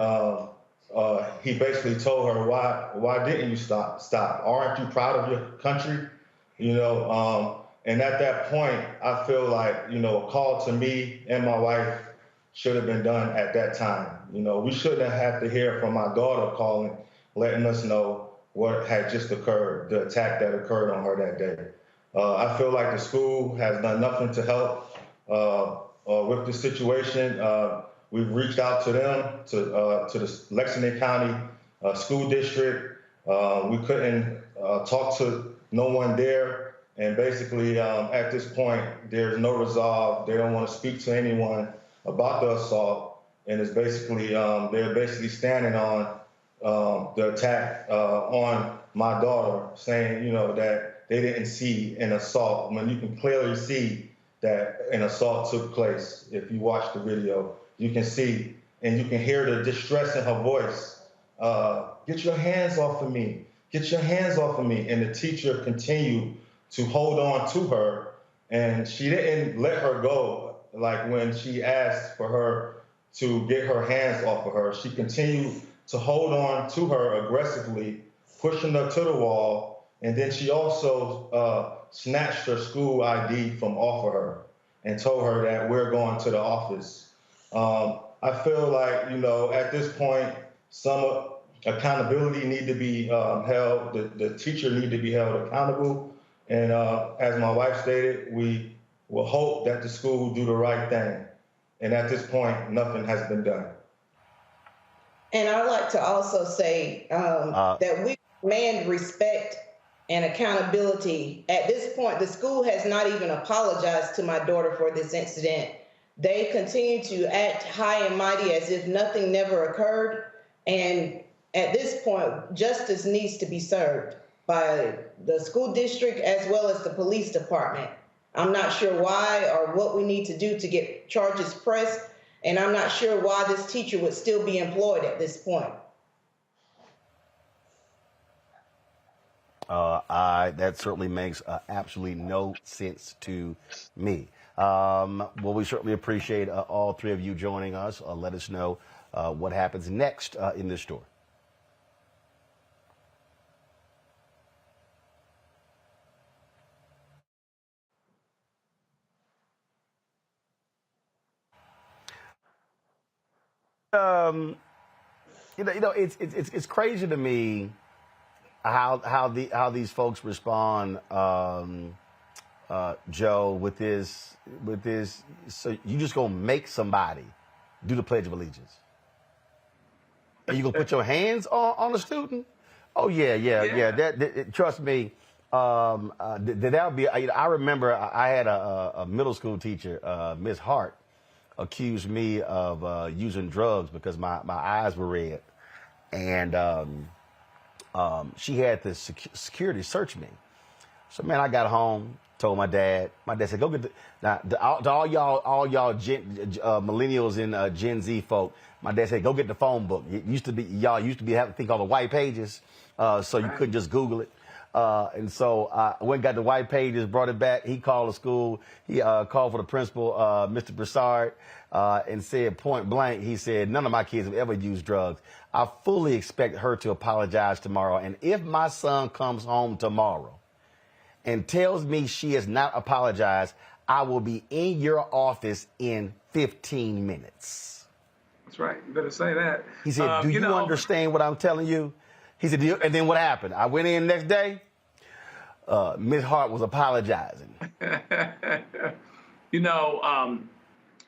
he basically told her, why didn't you stop? Aren't you proud of your country? You know, and at that point, I feel like, you know, a call to me and my wife should have been done at that time. You know, we shouldn't have to hear from my daughter calling, letting us know what had just occurred, the attack that occurred on her that day. I feel like the school has done nothing to help with the situation. We've reached out to them, to the Lexington County School District. We couldn't talk to no one there. And basically, at this point, there's no resolve. They don't want to speak to anyone about the assault. And it's basically, they're basically standing on the attack on my daughter, saying, you know, that they didn't see an assault when you can clearly see that an assault took place. If you watch the video, you can see and you can hear the distress in her voice. Get your hands off of me. Get your hands off of me. And the teacher continued to hold on to her, and she didn't let her go. Like when she asked for her to get her hands off of her, she continued to hold on to her aggressively, pushing her to the wall And then she also snatched her school ID from off of her and told her that we're going to the office. I feel like, at this point, some accountability need to be held. The teacher need to be held accountable. And as my wife stated, we will hope that the school will do the right thing. And at this point, nothing has been done. And I'd like to also say that we demand respect and accountability. At this point, the school has not even apologized to my daughter for this incident. They continue to act high and mighty as if nothing never occurred. And at this point, justice needs to be served by the school district as well as the police department. I'm not sure why or what we need to do to get charges pressed, and I'm not sure why this teacher would still be employed at this point. That certainly makes absolutely no sense to me. Well, we certainly appreciate all three of you joining us. Let us know what happens next in this story. It's crazy to me how these folks respond, Joe, with this. So you just gonna make somebody do the Pledge of Allegiance, and you gonna put your hands on a student? Oh yeah. Trust me. That would be. I remember I had a middle school teacher, Miss Hart, accused me of using drugs because my eyes were red, and she had to security search me. So man, I got home, told my dad. My dad said, "Go get all y'all millennials and Gen Z folk." My dad said, "Go get the phone book. Y'all used to be having a thing called the white pages, so you couldn't just Google it." And so I went and got the white pages, brought it back. He called the school. He called for the principal, Mr. Broussard, and said point blank, he said, "None of my kids have ever used drugs. I fully expect her to apologize tomorrow. And if my son comes home tomorrow and tells me she has not apologized, I will be in your office in 15 minutes. That's right. You better say that. He said, do you understand what I'm telling you? He said, and then what happened? I went in next day. Ms. Hart was apologizing.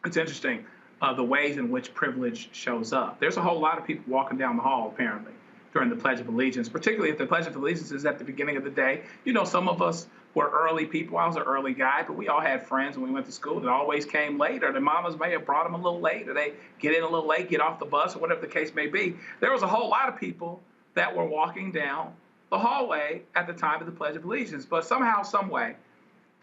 It's interesting the ways in which privilege shows up. There's a whole lot of people walking down the hall, apparently, during the Pledge of Allegiance, particularly if the Pledge of Allegiance is at the beginning of the day. Some of us were early people. I was an early guy, but we all had friends when we went to school that always came late, or their mamas may have brought them a little late, or they get in a little late, get off the bus, or whatever the case may be. There was a whole lot of people that were walking down the hallway at the time of the Pledge of Allegiance. But somehow, some way,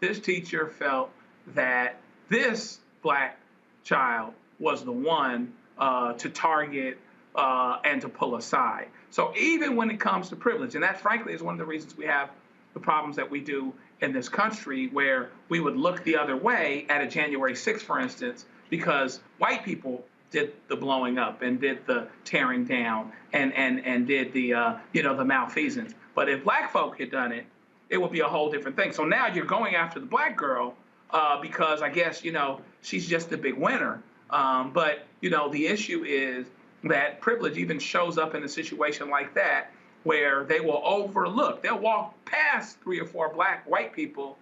this teacher felt that this black child was the one to target and to pull aside. So even when it comes to privilege, and that frankly is one of the reasons we have the problems that we do in this country, where we would look the other way at a January 6th, for instance, because white people did the blowing up and did the tearing down and did the the malfeasance. But if black folk had done it, it would be a whole different thing. So now you're going after the black girl because I guess she's just the big winner. But the issue is that privilege even shows up in a situation like that, where they will overlook. They'll walk past 3 or 4 white people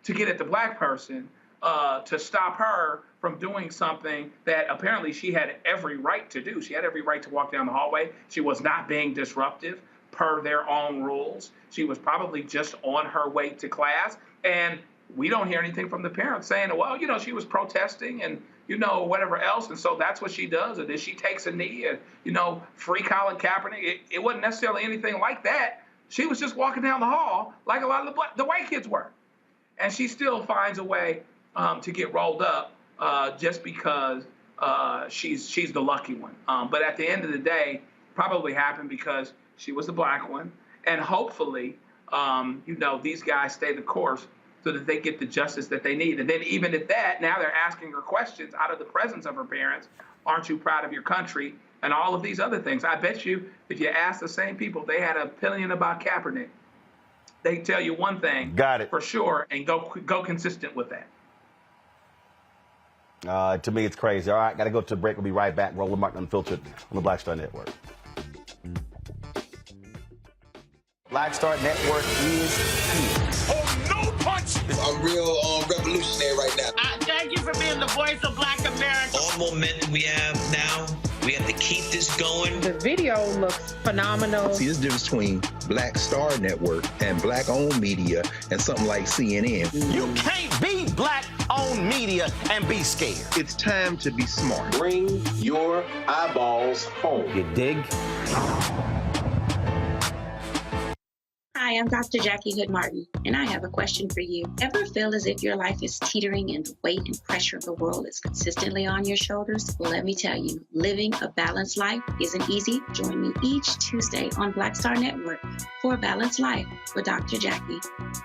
to get at the black person to stop her from doing something that apparently she had every right to do. She had every right to walk down the hallway. She was not being disruptive per their own rules. She was probably just on her way to class. And we don't hear anything from the parents saying, well, she was protesting and, whatever else. And so that's what she does. And then she takes a knee and, free Colin Kaepernick. It wasn't necessarily anything like that. She was just walking down the hall like a lot of the white kids were. And she still finds a way to get rolled up just because she's the lucky one. But at the end of the day, probably happened because she was the black one. And hopefully, these guys stay the course so that they get the justice that they need. And then even at that, now they're asking her questions out of the presence of her parents. Aren't you proud of your country? And all of these other things. I bet you if you ask the same people, they had an opinion about Kaepernick, they tell you one thing. Got it. For sure, and go consistent with that. To me, it's crazy. All right, got to go to a break. We'll be right back. Roland Martin Unfiltered on the Black Star Network. Black Star Network is here. Oh, no punch! I'm real revolutionary right now. Thank you for being the voice of Black America. All momentum we have now, we have to keep this going. The video looks phenomenal. See, there's a difference between Black Star Network and black-owned media and something like CNN. You can't be black-owned media and be scared. It's time to be smart. Bring your eyeballs home. You dig? Hi, I'm Dr. Jackie Hood Martin, and I have a question for you. Ever feel as if your life is teetering and the weight and pressure of the world is consistently on your shoulders? Well, let me tell you, living a balanced life isn't easy. Join me each Tuesday on Black Star Network for A Balanced Life with Dr. Jackie.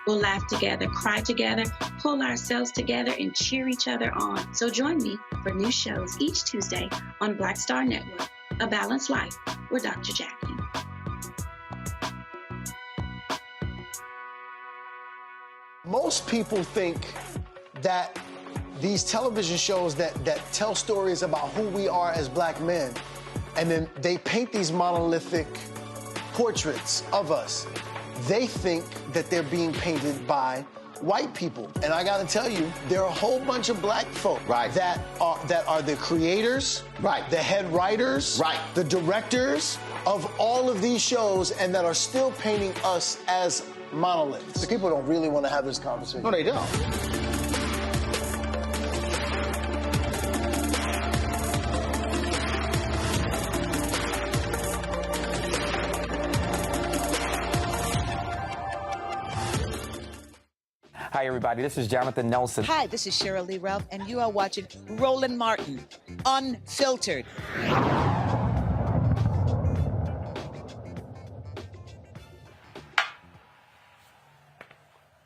We'll laugh together, cry together, pull ourselves together, and cheer each other on. So join me for new shows each Tuesday on Black Star Network, A Balanced Life with Dr. Jackie. Most people think that these television shows that tell stories about who we are as black men, and then they paint these monolithic portraits of us. They think that they're being painted by white people. And I gotta tell you, there are a whole bunch of black folk that are the creators, the head writers, the directors of all of these shows, and that are still painting us as monoliths. The people don't really want to have this conversation. No, they don't. Hi, everybody. This is Jonathan Nelson. Hi, this is Cheryl Lee Ralph, and you are watching Roland Martin, Unfiltered.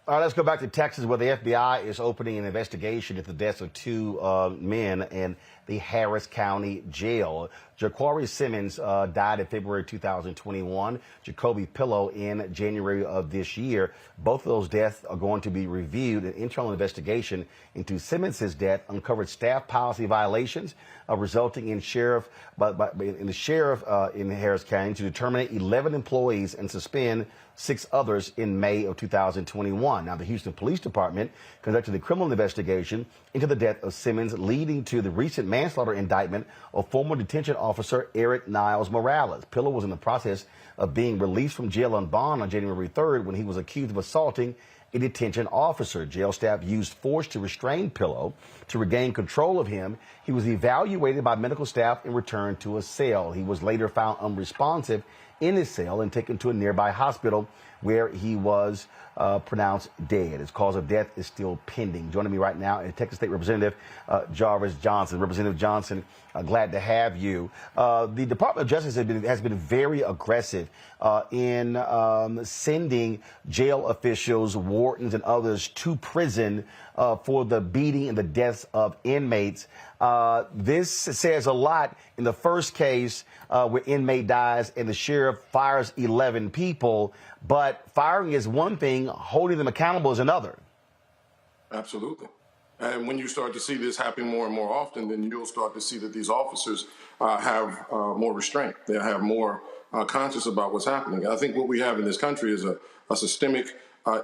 All right, let's go back to Texas, where the FBI is opening an investigation into the deaths of two men in the Harris County Jail. Jaquari Simmons died in February 2021. Jacoby Pillow in January of this year. Both of those deaths are going to be reviewed. An internal investigation into Simmons' death uncovered staff policy violations, resulting in the sheriff in Harris County to terminate 11 employees and suspend 6 others in May of 2021. Now, the Houston Police Department conducted a criminal investigation into the death of Simmons, leading to the recent manslaughter indictment of former detention officer Eric Niles Morales. Pillow was in the process of being released from jail on bond on January 3rd when he was accused of assaulting a detention officer. Jail staff used force to restrain Pillow to regain control of him. He was evaluated by medical staff and returned to a cell. He was later found unresponsive in his cell and taken to a nearby hospital where he was pronounced dead. His cause of death is still pending. Joining me right now is Texas State Representative Jarvis Johnson. Representative Johnson, glad to have you. The Department of Justice has been very aggressive in sending jail officials, wardens, and others to prison for the beating and the deaths of inmates. This says a lot in the first case where inmate dies and the sheriff fires 11 people, but firing is one thing, holding them accountable is another. Absolutely. And when you start to see this happening more and more often, then you'll start to see that these officers have more restraint. They have more conscious about what's happening. I think what we have in this country is a systemic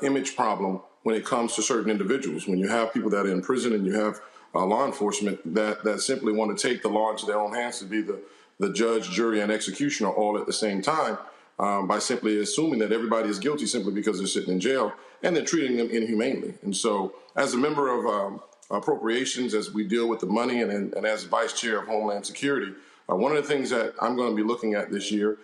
image problem when it comes to certain individuals. When you have people that are in prison and you have law enforcement that simply want to take the law into their own hands to be the judge, jury, and executioner all at the same time by simply assuming that everybody is guilty simply because they're sitting in jail, and then treating them inhumanely. And so as a member of appropriations, as we deal with the money, and as vice chair of Homeland Security, one of the things that I'm going to be looking at this year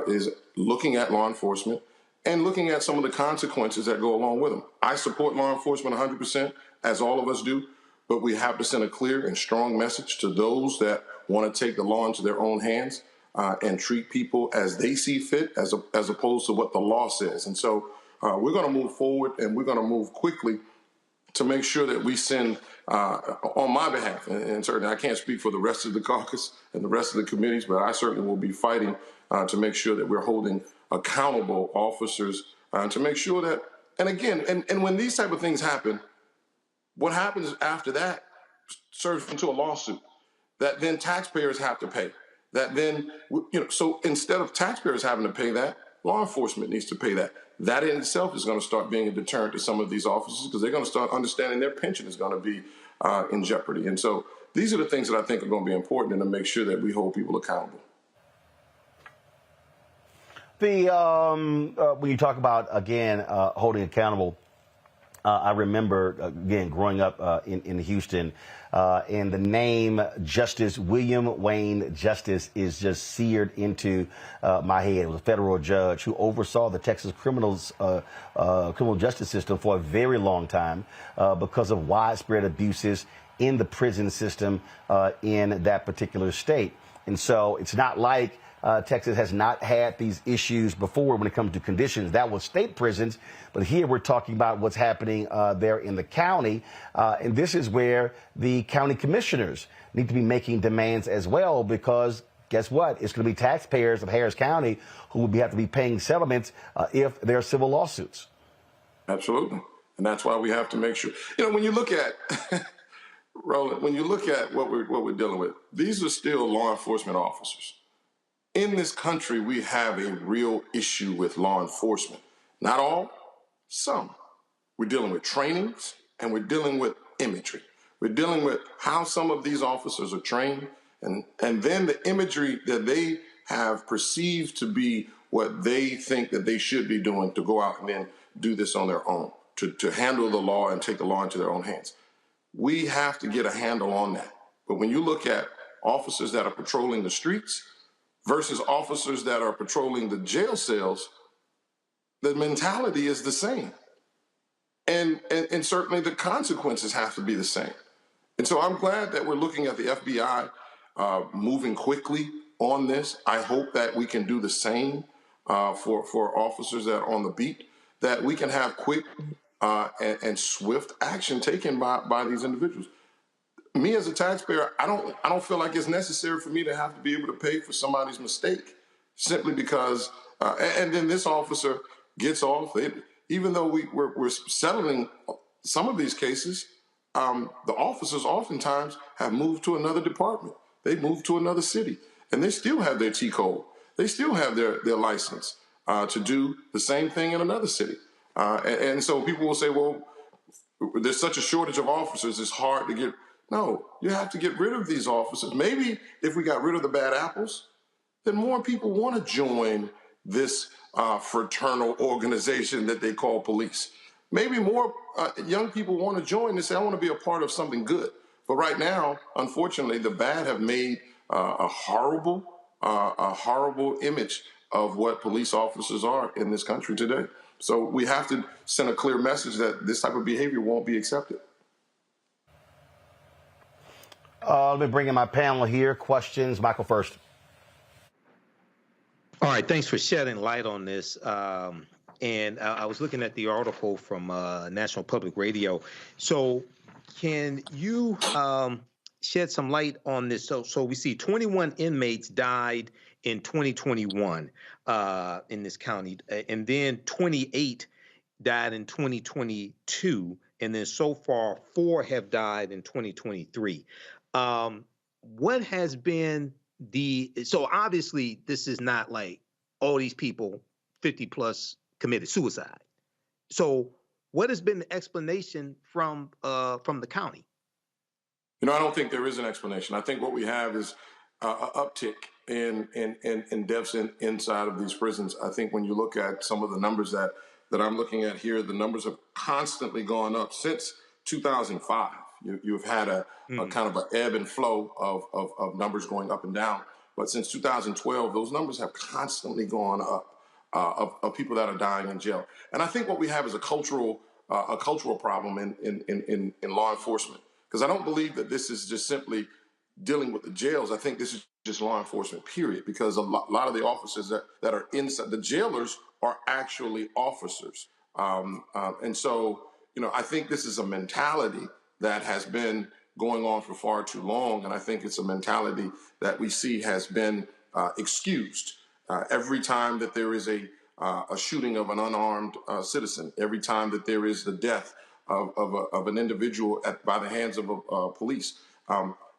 is looking at law enforcement and looking at some of the consequences that go along with them. I support law enforcement 100%, as all of us do, but we have to send a clear and strong message to those that want to take the law into their own hands and treat people as they see fit, as opposed to what the law says. And so we're going to move forward, and we're going to move quickly to make sure that we send, on my behalf, and certainly I can't speak for the rest of the caucus and the rest of the committees, but I certainly will be fighting to make sure that we're holding accountable officers to make sure that, and again, and when these type of things happen, what happens after that serves into a lawsuit that then taxpayers have to pay. That then, so instead of taxpayers having to pay that, law enforcement needs to pay that. That in itself is going to start being a deterrent to some of these officers because they're going to start understanding their pension is going to be in jeopardy. And so these are the things that I think are going to be important and to make sure that we hold people accountable. When you talk about, again, holding accountable, I remember, again, growing up in Houston, and the name Justice William Wayne Justice is just seared into my head. It was a federal judge who oversaw the Texas criminal justice system for a very long time because of widespread abuses in the prison system in that particular state. And so it's not like Texas has not had these issues before when it comes to conditions. That was state prisons. But here we're talking about what's happening there in the county. And this is where the county commissioners need to be making demands as well, because guess what? It's going to be taxpayers of Harris County who will have to be paying settlements if there are civil lawsuits. Absolutely. And that's why we have to make sure, when you look at, Roland, when you look at what we're dealing with, these are still law enforcement officers. In this country, we have a real issue with law enforcement. Not all, some. We're dealing with trainings and we're dealing with imagery. We're dealing with how some of these officers are trained and then the imagery that they have perceived to be what they think that they should be doing to go out and then do this on their own, to handle the law and take the law into their own hands. We have to get a handle on that. But when you look at officers that are patrolling the streets versus officers that are patrolling the jail cells, the mentality is the same. And certainly the consequences have to be the same. And so I'm glad that we're looking at the FBI moving quickly on this. I hope that we can do the same for officers that are on the beat, that we can have quick and swift action taken by these individuals. Me as a taxpayer, I don't feel like it's necessary for me to have to be able to pay for somebody's mistake simply because, and then this officer gets off. Even though we're settling some of these cases, the officers oftentimes have moved to another department. They moved to another city, and they still have their T code. They still have their license to do the same thing in another city. And so people will say, well, there's such a shortage of officers, it's hard to get. No, you have to get rid of these officers. Maybe if we got rid of the bad apples, then more people want to join this fraternal organization that they call police. Maybe more young people want to join and say, I want to be a part of something good. But right now, unfortunately, the bad have made a horrible image of what police officers are in this country today. So we have to send a clear message that this type of behavior won't be accepted. Let me bring in my panel here. Questions. Michael first. All right. Thanks for shedding light on this. And I was looking at the article from National Public Radio. So can you shed some light on this? So we see 21 inmates died in 2021 in this county, and then 28 died in 2022. And then so far, 4 have died in 2023. What has been so obviously this is not like all these people 50 plus committed suicide. So what has been the explanation from the county? I don't think there is an explanation. I think what we have is an uptick in deaths inside of these prisons. I think when you look at some of the numbers that I'm looking at here, the numbers have constantly gone up since 2005. You've had a kind of an ebb and flow of numbers going up and down. But since 2012, those numbers have constantly gone up of people that are dying in jail. And I think what we have is a cultural problem in law enforcement. Because I don't believe that this is just simply dealing with the jails. I think this is just law enforcement, period. Because a lot of the officers that are inside, the jailers are actually officers. And so, I think this is a mentality that has been going on for far too long. And I think it's a mentality that we see has been excused. Every time that there is a a shooting of an unarmed citizen, every time that there is the death of an individual by the hands of police,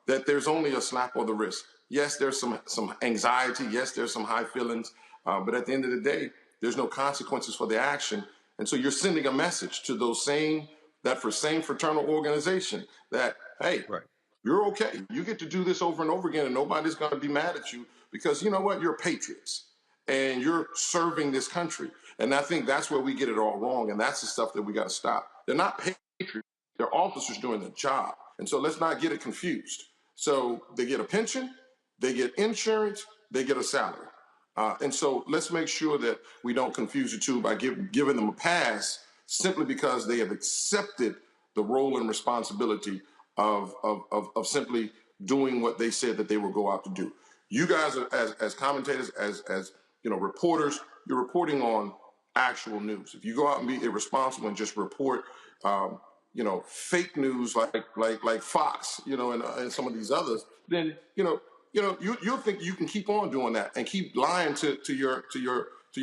that there's only a slap on the wrist. Yes, there's some anxiety. Yes, there's some high feelings. But at the end of the day, there's no consequences for the action. And so you're sending a message to those same fraternal organization that, hey, you're okay. You get to do this over and over again, and nobody's going to be mad at you because you know what? You're patriots and you're serving this country. And I think that's where we get it all wrong. And that's the stuff that we got to stop. They're not patriots. They're officers doing their job. And so let's not get it confused. So they get a pension, they get insurance, they get a salary. And so let's make sure that we don't confuse the two by giving them a pass simply because they have accepted the role and responsibility of simply doing what they said that they would go out to do. You guys are, as commentators, as reporters, you're reporting on actual news. If you go out and be irresponsible and just report, fake news like Fox, and some of these others, then you'll think you can keep on doing that and keep lying to your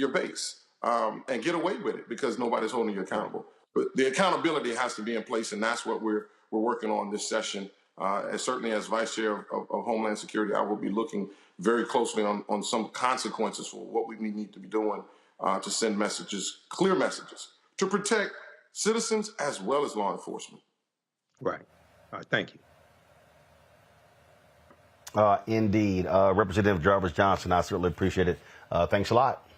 base and get away with it because nobody's holding you accountable. But the accountability has to be in place, and that's what we're working on this session. And certainly, as Vice Chair of Homeland Security, I will be looking very closely on some consequences for what we need to be doing to send messages, clear messages, to protect citizens as well as law enforcement. Right. All right. Thank you. Indeed. Representative Jarvis Johnson, I certainly appreciate it. Thanks a lot.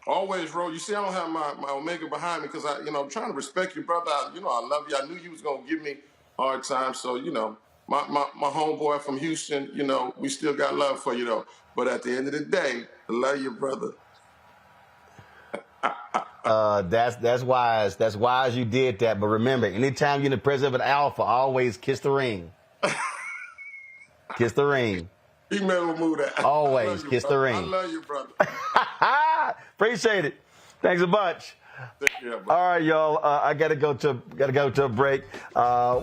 Always, Ro. You see, I don't have my Omega behind me because I'm trying to respect you, brother. I love you. I knew you was going to give me a hard time. So, my homeboy from Houston, we still got love for you, though. But at the end of the day, I love you, brother. That's wise. That's wise you did that. But remember, anytime you're the president of an alpha, always kiss the ring. Kiss the ring. He never move that. Always kiss the ring. I love you, brother. Appreciate it. Thanks a bunch. All right, y'all. I gotta go to a break.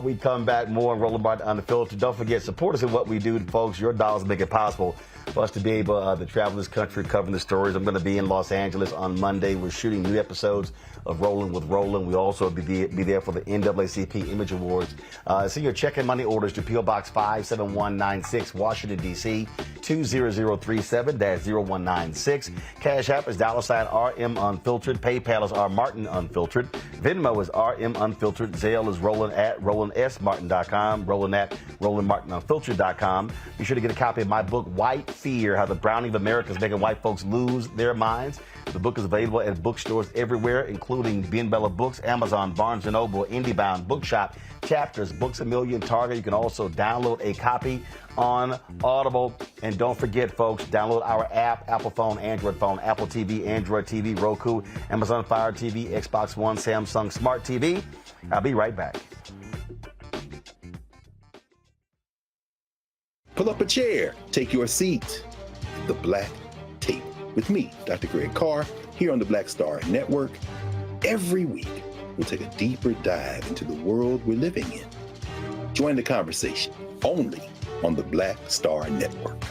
We come back more on Roland Martin Unfiltered. Don't forget, support us in what we do, folks. Your dollars make it possible for us to be able to travel this country, covering the stories. I'm going to be in Los Angeles on Monday. We're shooting new episodes of Rolling with Roland. We also be there for the NAACP Image Awards. Send your check and money orders to P.O. Box 57196, Washington, D.C. 20037-0196. Cash App is $RM Unfiltered. PayPal is R Martin Unfiltered. Venmo is RM Unfiltered. Zelle is Roland at RolandSMartin.com. Roland at RolandMartinUnfiltered.com. Be sure to get a copy of my book, White Fear, How the Browning of America is Making White Folks Lose Their Minds. The book is available at bookstores everywhere, including Ben Bella Books, Amazon, Barnes & Noble, IndieBound, Bookshop, Chapters, Books A Million, Target. You can also download a copy on Audible. And don't forget, folks, download our app, Apple phone, Android phone, Apple TV, Android TV, Roku, Amazon Fire TV, Xbox One, Samsung Smart TV. I'll be right back. Pull up a chair, take your seat. The Black Tape with me, Dr. Greg Carr, here on the Black Star Network. Every week, we'll take a deeper dive into the world we're living in. Join the conversation only on the Black Star Network.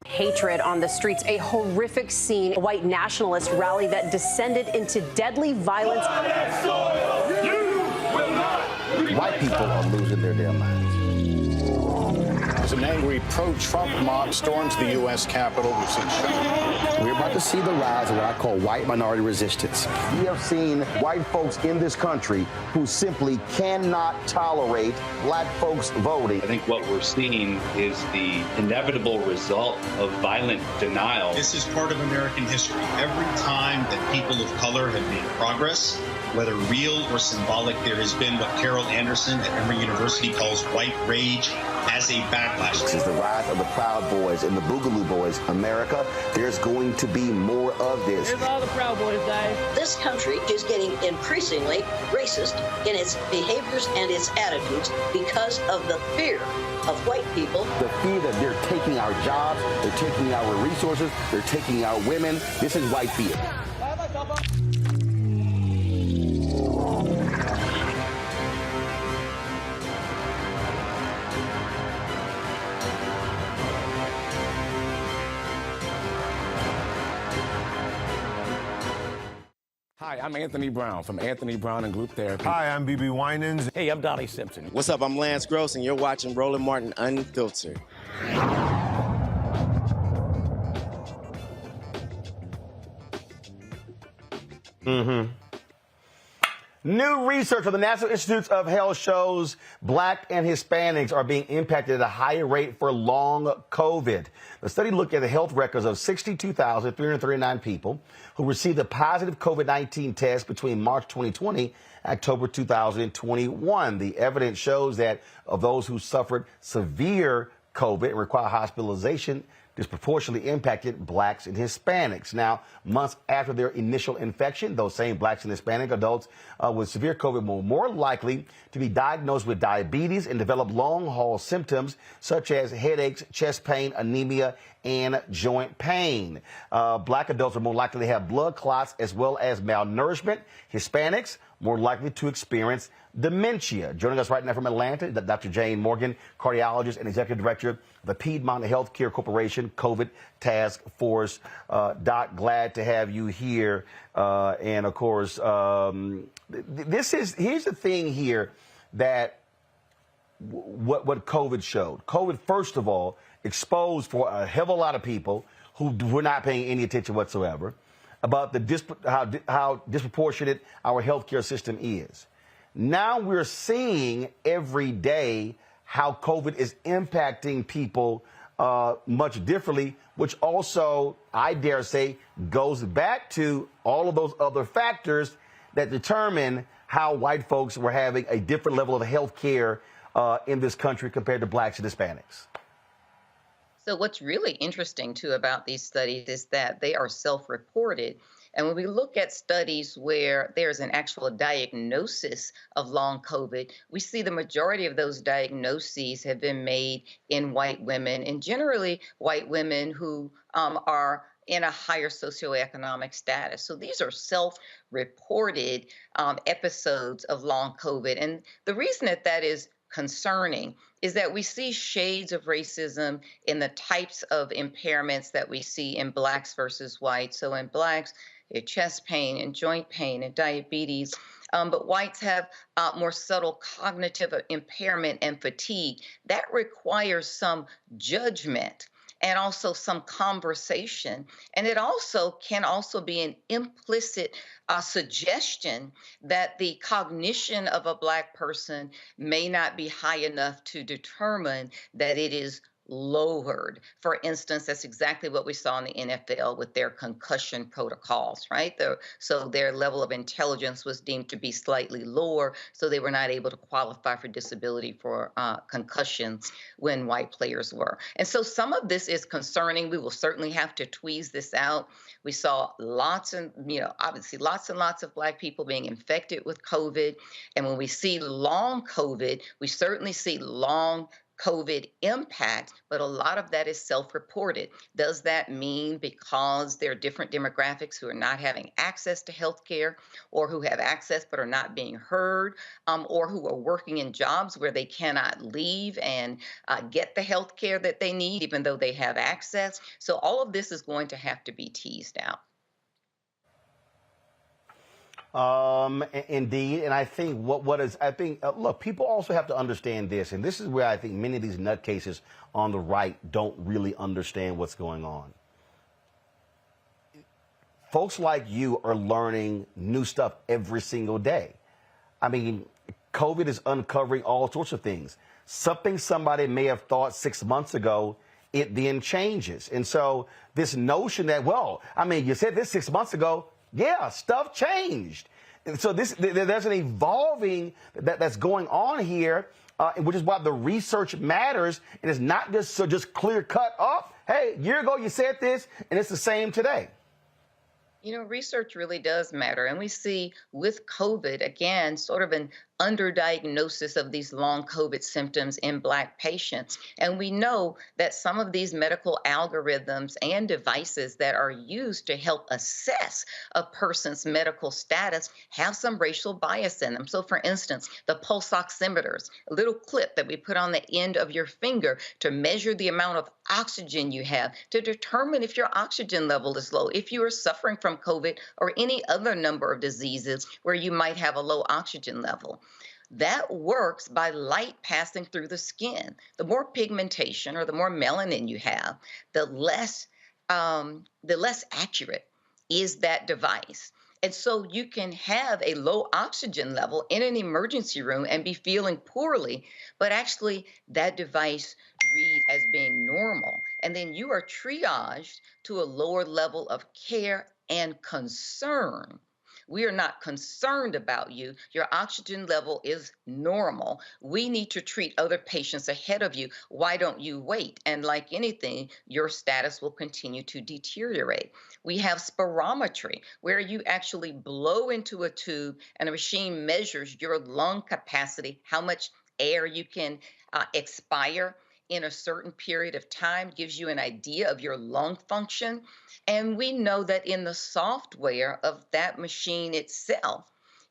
Hatred on the streets, a horrific scene, a white nationalist rally that descended into deadly violence. White people are losing their damn minds. As an angry pro-Trump mob storms the U.S. Capitol, we're about to see the rise of what I call white minority resistance. We have seen white folks in this country who simply cannot tolerate black folks voting. I think what we're seeing is the inevitable result of violent denial. This is part of American history. Every time that people of color have made progress, whether real or symbolic, there has been what Carol Anderson at Emory University calls white rage as a backlash. This is the rise of the Proud Boys and the Boogaloo Boys. America, there's going to be more of this. Here's all the Proud Boys, guys. This country is getting increasingly racist in its behaviors and its attitudes because of the fear of white people. The fear that they're taking our jobs, they're taking our resources, they're taking our women. This is white fear. Hi, I'm Anthony Brown from Anthony Brown and Group Therapy. Hi, I'm BB Winans. Hey, I'm Donnie Simpson. What's up? I'm Lance Gross, and you're watching Roland Martin Unfiltered. New research from the National Institutes of Health shows Black and Hispanics are being impacted at a higher rate for long COVID. The study looked at the health records of 62,339 people who received a positive COVID-19 test between March 2020 and October 2021. The evidence shows that of those who suffered severe COVID and require hospitalization, disproportionately impacted Blacks and Hispanics. Now, months after their initial infection, those same Blacks and Hispanic adults with severe COVID were more likely to be diagnosed with diabetes and develop long-haul symptoms such as headaches, chest pain, anemia, and joint pain. Black adults are more likely to have blood clots as well as malnourishment. Hispanics more likely to experience dementia. Joining us right now from Atlanta, Dr. Jane Morgan, cardiologist and executive director of the Piedmont Healthcare Corporation COVID Task Force. Doc, glad to have you here. And of course, here's the thing here that what COVID showed. COVID, first of all, exposed for a hell of a lot of people who were not paying any attention whatsoever about how disproportionate our healthcare system is. Now we're seeing every day how COVID is impacting people much differently, which also, I dare say, goes back to all of those other factors that determine how white folks were having a different level of health care in this country compared to Blacks and Hispanics. So what's really interesting, too, about these studies is that they are self-reported. And when we look at studies where there's an actual diagnosis of long COVID, we see the majority of those diagnoses have been made in white women, and generally white women who are in a higher socioeconomic status. So these are self-reported episodes of long COVID. And the reason that is concerning is that we see shades of racism in the types of impairments that we see in Blacks versus whites. So in Blacks, chest pain and joint pain and diabetes, but whites have more subtle cognitive impairment and fatigue. That requires some judgment and also some conversation. And it also can also be an implicit suggestion that the cognition of a Black person may not be high enough to determine that it is lowered. For instance, that's exactly what we saw in the NFL with their concussion protocols, right? So their level of intelligence was deemed to be slightly lower, so they were not able to qualify for disability for concussions when white players were. And so some of this is concerning. We will certainly have to tweeze this out. We saw obviously lots and lots of Black people being infected with COVID. And when we see long COVID, we certainly see long COVID impact, but a lot of that is self-reported. Does that mean because there are different demographics who are not having access to health care, or who have access but are not being heard, or who are working in jobs where they cannot leave and get the health care that they need, even though they have access? So all of this is going to have to be teased out. Indeed. And I think look, people also have to understand this, and this is where I think many of these nutcases on the right don't really understand what's going on. Folks like you are learning new stuff every single day. I mean, COVID is uncovering all sorts of things. Something somebody may have thought 6 months ago, it then changes. And so this notion that, you said this 6 months ago, yeah, stuff changed. So there's an evolving that's going on here, which is why the research matters. And it's not just clear cut up. Hey, a year ago you said this, and it's the same today. Research really does matter. And we see with COVID, again, sort of an underdiagnosis of these long COVID symptoms in Black patients. And we know that some of these medical algorithms and devices that are used to help assess a person's medical status have some racial bias in them. So for instance, the pulse oximeters, a little clip that we put on the end of your finger to measure the amount of oxygen you have, to determine if your oxygen level is low, if you are suffering from COVID or any other number of diseases where you might have a low oxygen level. That works by light passing through the skin. The more pigmentation or the more melanin you have, the less accurate is that device. And so you can have a low oxygen level in an emergency room and be feeling poorly, but actually that device reads as being normal. And then you are triaged to a lower level of care and concern. We are not concerned about you. Your oxygen level is normal. We need to treat other patients ahead of you. Why don't you wait? And like anything, your status will continue to deteriorate. We have spirometry, where you actually blow into a tube and a machine measures your lung capacity, how much air you can expire in a certain period of time, gives you an idea of your lung function. And we know that in the software of that machine itself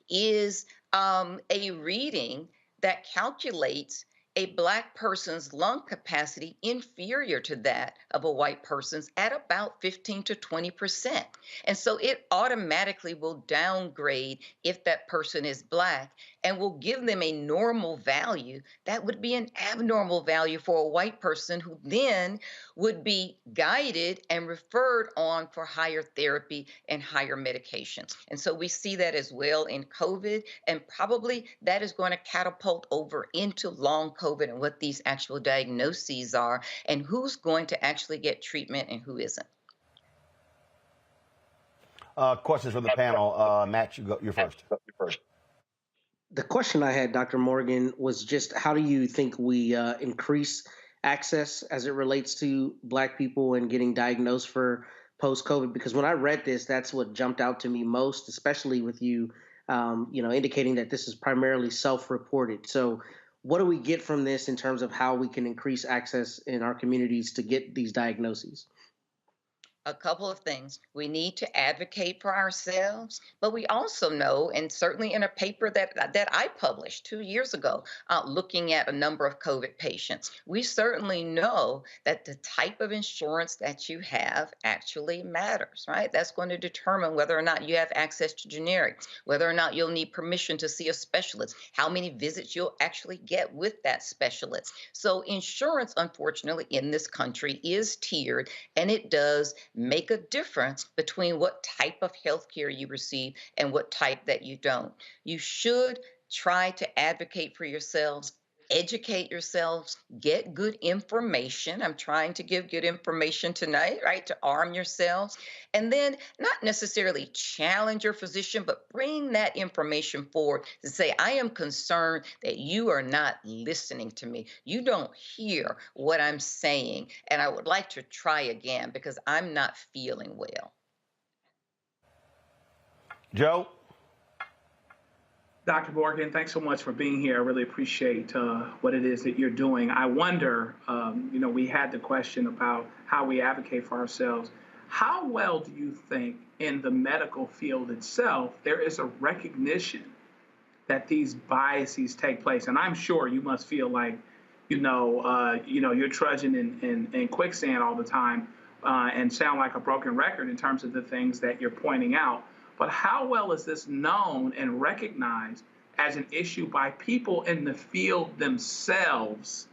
is a reading that calculates a Black person's lung capacity inferior to that of a white person's at about 15 to 20%. And so it automatically will downgrade if that person is Black and will give them a normal value that would be an abnormal value for a white person, who then would be guided and referred on for higher therapy and higher medications. And so we see that as well in COVID, and probably that is going to catapult over into long COVID and what these actual diagnoses are and who's going to actually get treatment and who isn't. Questions from the panel. Matt, you're first. The question I had, Dr. Morgan, was just how do you think we increase access as it relates to Black people and getting diagnosed for post-COVID? Because when I read this, that's what jumped out to me most, especially with you, indicating that this is primarily self-reported. So what do we get from this in terms of how we can increase access in our communities to get these diagnoses? A couple of things. We need to advocate for ourselves, but we also know, and certainly in a paper that I published 2 years ago, looking at a number of COVID patients, we certainly know that the type of insurance that you have actually matters, right? That's going to determine whether or not you have access to generics, whether or not you'll need permission to see a specialist, how many visits you'll actually get with that specialist. So insurance, unfortunately, in this country is tiered, and it does make a difference between what type of health care you receive and what type that you don't. You should try to advocate for yourselves, educate yourselves, get good information. I'm trying to give good information tonight, right, to arm yourselves. And then not necessarily challenge your physician, but bring that information forward to say, I am concerned that you are not listening to me. You don't hear what I'm saying. And I would like to try again because I'm not feeling well. Joe? Dr. Morgan, thanks so much for being here. I really appreciate what it is that you're doing. I wonder, we had the question about how we advocate for ourselves. How well do you think in the medical field itself there is a recognition that these biases take place? And I'm sure you must feel like, you're trudging in quicksand all the time and sound like a broken record in terms of the things that you're pointing out. But how well is this known and recognized as an issue by people in the field themselves,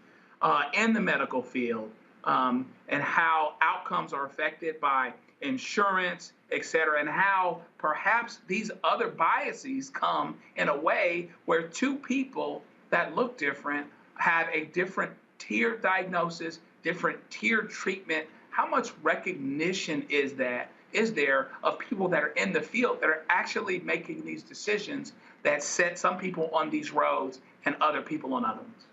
in the medical field, and how outcomes are affected by insurance, et cetera, and how perhaps these other biases come in a way where two people that look different have a different tiered diagnosis, different tiered treatment? How much recognition is there of people that are in the field that are actually making these decisions that set some people on these roads and other people on other ones?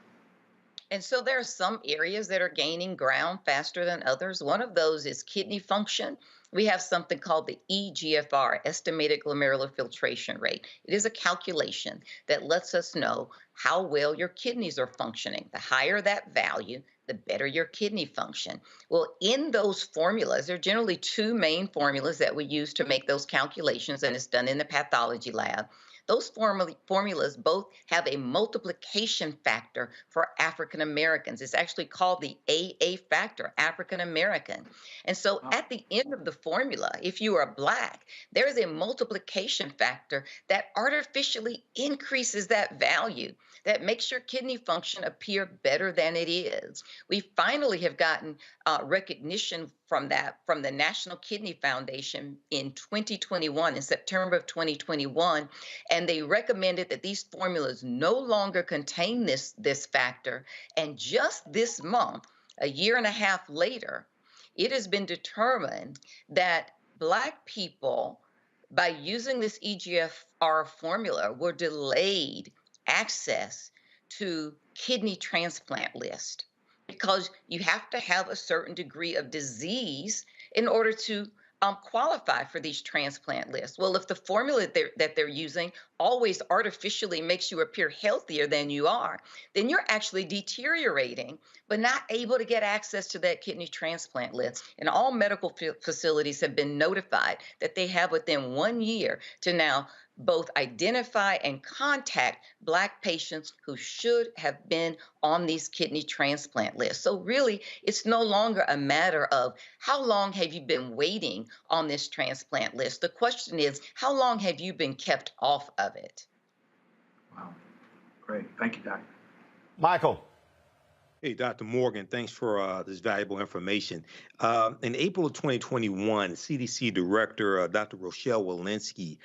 And so there are some areas that are gaining ground faster than others. One of those is kidney function. we have something called the eGFR, estimated glomerular filtration rate. It is a calculation that lets us know how well your kidneys are functioning. The higher that value, the better your kidney function. Well, in those formulas, there are generally two main formulas that we use to make those calculations, and it's done in the pathology lab. Those formulas both have a multiplication factor for African Americans. It's actually called the AA factor, African American. And so at the end of the formula, if you are Black, there is a multiplication factor that artificially increases that value, that makes your kidney function appear better than it is. We finally have gotten recognition from that from the National Kidney Foundation in 2021, in September of 2021, and they recommended that these formulas no longer contain this factor. And just this month, a year and a half later, it has been determined that Black people, by using this eGFR formula, were delayed access to kidney transplant list, because you have to have a certain degree of disease in order to qualify for these transplant lists. Well, if the formula that they're using always artificially makes you appear healthier than you are, then you're actually deteriorating, but not able to get access to that kidney transplant list. And all medical facilities have been notified that they have within 1 year to now both identify and contact Black patients who should have been on these kidney transplant lists. So really, it's no longer a matter of how long have you been waiting on this transplant list. The question is, how long have you been kept off of it? Wow. Great. Thank you, Doctor. Michael. Hey, Dr. Morgan, thanks for this valuable information. In April of 2021, CDC Director Dr. Rochelle Walensky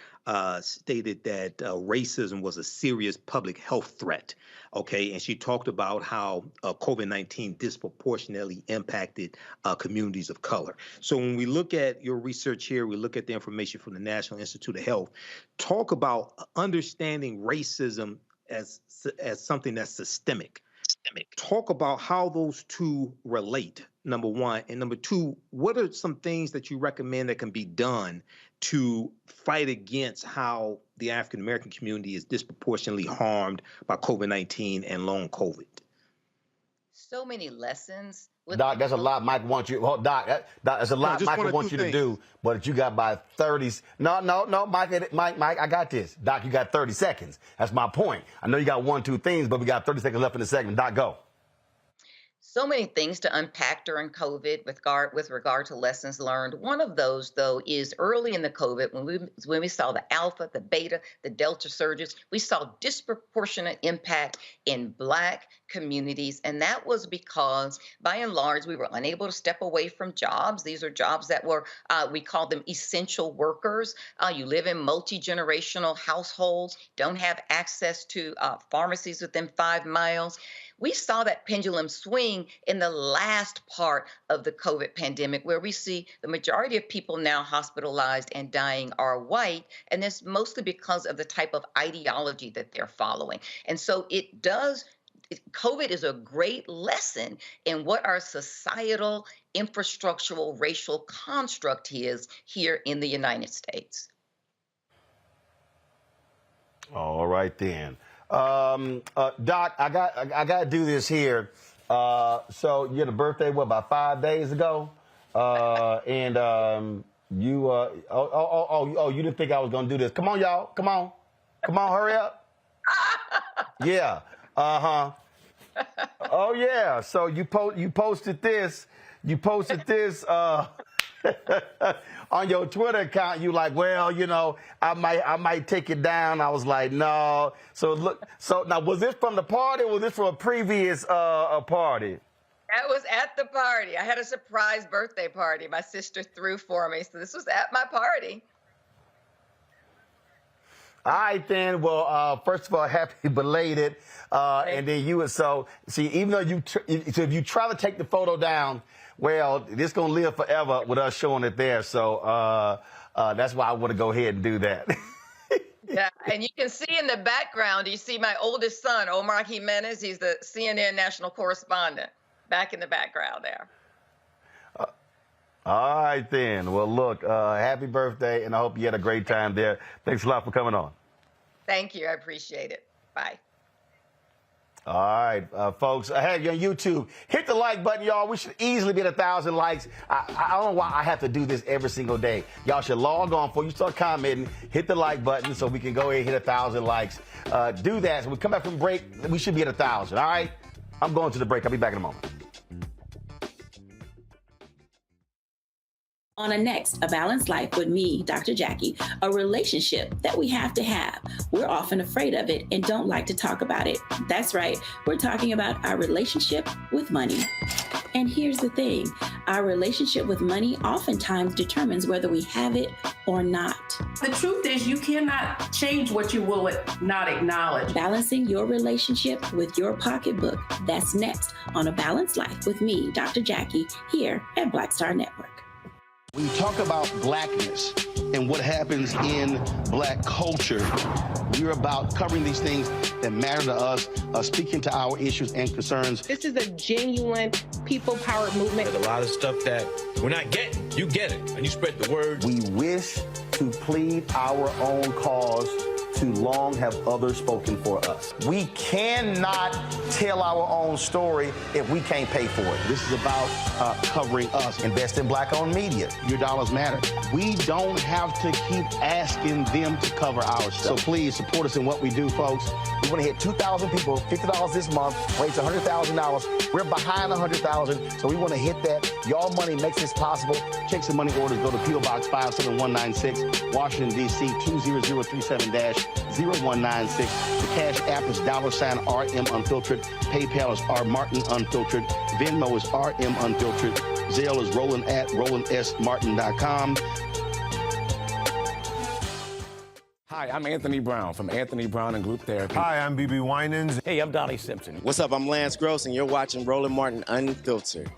stated that racism was a serious public health threat, okay? And she talked about how COVID-19 disproportionately impacted communities of color. So when we look at your research here, we look at the information from the National Institute of Health, talk about understanding racism as something that's systemic. Talk about how those two relate, number one. And number two, what are some things that you recommend that can be done to fight against how the African American community is disproportionately harmed by COVID-19 and long COVID? So many lessons. Doc, that's a lot Mike wants you. Oh, Doc, that's a lot Michael wants you to do, but you got by 30. No, Mike, I got this. Doc, you got 30 seconds. That's my point. I know you got 1, 2 things, but we got 30 seconds left in the segment. Doc, go. So many things to unpack during COVID with regard to lessons learned. One of those, though, is early in the COVID, when we saw the Alpha, the Beta, the Delta surges, we saw disproportionate impact in Black communities. And that was because, by and large, we were unable to step away from jobs. These are jobs that were, we call them essential workers. You live in multi-generational households, don't have access to pharmacies within 5 miles. We saw that pendulum swing in the last part of the COVID pandemic, where we see the majority of people now hospitalized and dying are white, and it's mostly because of the type of ideology that they're following. And so COVID is a great lesson in what our societal, infrastructural, racial construct is here in the United States. All right, then. Doc, I got to do this here. So you had a birthday, what, about 5 days ago? And you, you didn't think I was going to do this. Come on, y'all. Come on, hurry up. Yeah. Uh-huh. Oh, yeah. So you posted this. You posted this on your Twitter account. You like, well, you know, I might take it down. I was like, no. So look. So now, was this from the party, or was this from a previous party? That was at the party. I had a surprise birthday party my sister threw for me. So this was at my party. All right, then. Well, first of all, happy belated. And then see, even though if you try to take the photo down, well, this going to live forever with us showing it there. So that's why I want to go ahead and do that. Yeah, and you can see in the background, you see my oldest son, Omar Jimenez. He's the CNN national correspondent back in the background there. All right, then. Well, look, happy birthday, and I hope you had a great time there. Thanks a lot for coming on. Thank you. I appreciate it. Bye. All right, folks, I had you on YouTube. Hit the like button, y'all. We should easily be at 1,000 likes. I don't know why I have to do this every single day. Y'all should log on before you start commenting. Hit the like button so we can go ahead and hit 1,000 likes. Do that. So we come back from break, we should be at 1,000, all right? I'm going to the break. I'll be back in a moment. On a next, A Balanced Life with me, Dr. Jackie, a relationship that we have to have. We're often afraid of it and don't like to talk about it. That's right, we're talking about our relationship with money. And here's the thing, our relationship with money oftentimes determines whether we have it or not. The truth is you cannot change what you will not acknowledge. Balancing your relationship with your pocketbook. That's next on A Balanced Life with me, Dr. Jackie, here at Black Star Network. When you talk about blackness and what happens in black culture, we're about covering these things that matter to us, speaking to our issues and concerns. This is a genuine people-powered movement. There's a lot of stuff that we're not getting. You get it, and you spread the word. We wish to plead our own cause. Too long have others spoken for us. We cannot tell our own story if we can't pay for it. This is about covering us. Invest in black-owned media. Your dollars matter. We don't have to keep asking them to cover our stuff. So please support us in what we do, folks. We want to hit 2,000 people, $50 this month, raise $100,000. We're behind 100,000, so we want to hit that. Y'all money makes this possible. Check some money orders. Go to P.O. Box 57196, Washington, D.C. 20037-0196. The Cash App is $RM Unfiltered. PayPal is R Martin Unfiltered. Venmo is RM Unfiltered. Zelle is Roland at RolandSMartin.com. Hi, I'm Anthony Brown from Anthony Brown and Group Therapy. Hi, I'm BB Winans. Hey, I'm Donnie Simpson. What's up? I'm Lance Gross, and you're watching Roland Martin Unfiltered.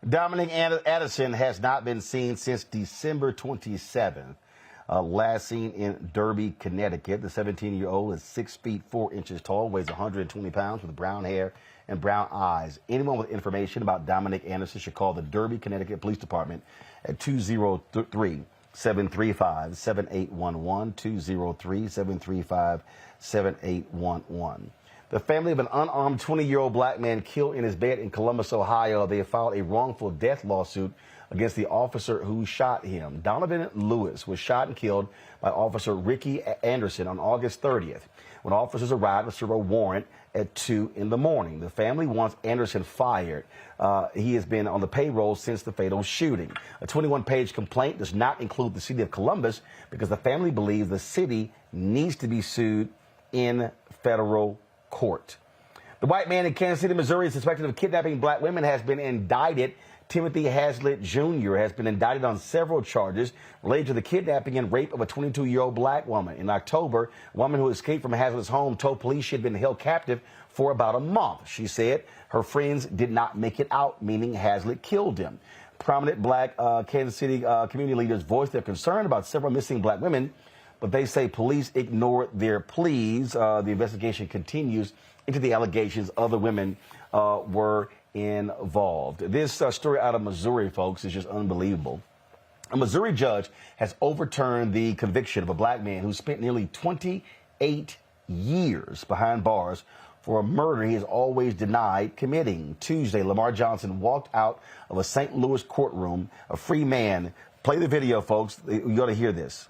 Dominic Addison has not been seen since December 27th. Last seen in Derby, Connecticut. The 17-year-old is 6 feet 4 inches tall, weighs 120 pounds, with brown hair and brown eyes. Anyone with information about Dominic Anderson should call the Derby, Connecticut Police Department at 203-735-7811, 203-735-7811. The family of an unarmed 20-year-old black man killed in his bed in Columbus, Ohio. They have filed a wrongful death lawsuit against the officer who shot him. Donovan Lewis was shot and killed by Officer Ricky Anderson on August 30th. When officers arrived to serve a warrant at 2 in the morning. The family wants Anderson fired. He has been on the payroll since the fatal shooting. A 21-page complaint does not include the city of Columbus because the family believes the city needs to be sued in federal court. The white man in Kansas City, Missouri, suspected of kidnapping black women has been indicted. Timothy Hazlitt Jr. has been indicted on several charges related to the kidnapping and rape of a 22-year-old black woman. In October, a woman who escaped from Hazlitt's home told police she had been held captive for about a month. She said her friends did not make it out, meaning Hazlitt killed him. Prominent black Kansas City community leaders voiced their concern about several missing black women, but they say police ignored their pleas. The investigation continues into the allegations other women were involved. This story out of Missouri, folks, is just unbelievable. A Missouri judge has overturned the conviction of a black man who spent nearly 28 years behind bars for a murder he has always denied committing. Tuesday, Lamar Johnson walked out of a St. Louis courtroom, a free man. Play the video, folks. You got to hear this.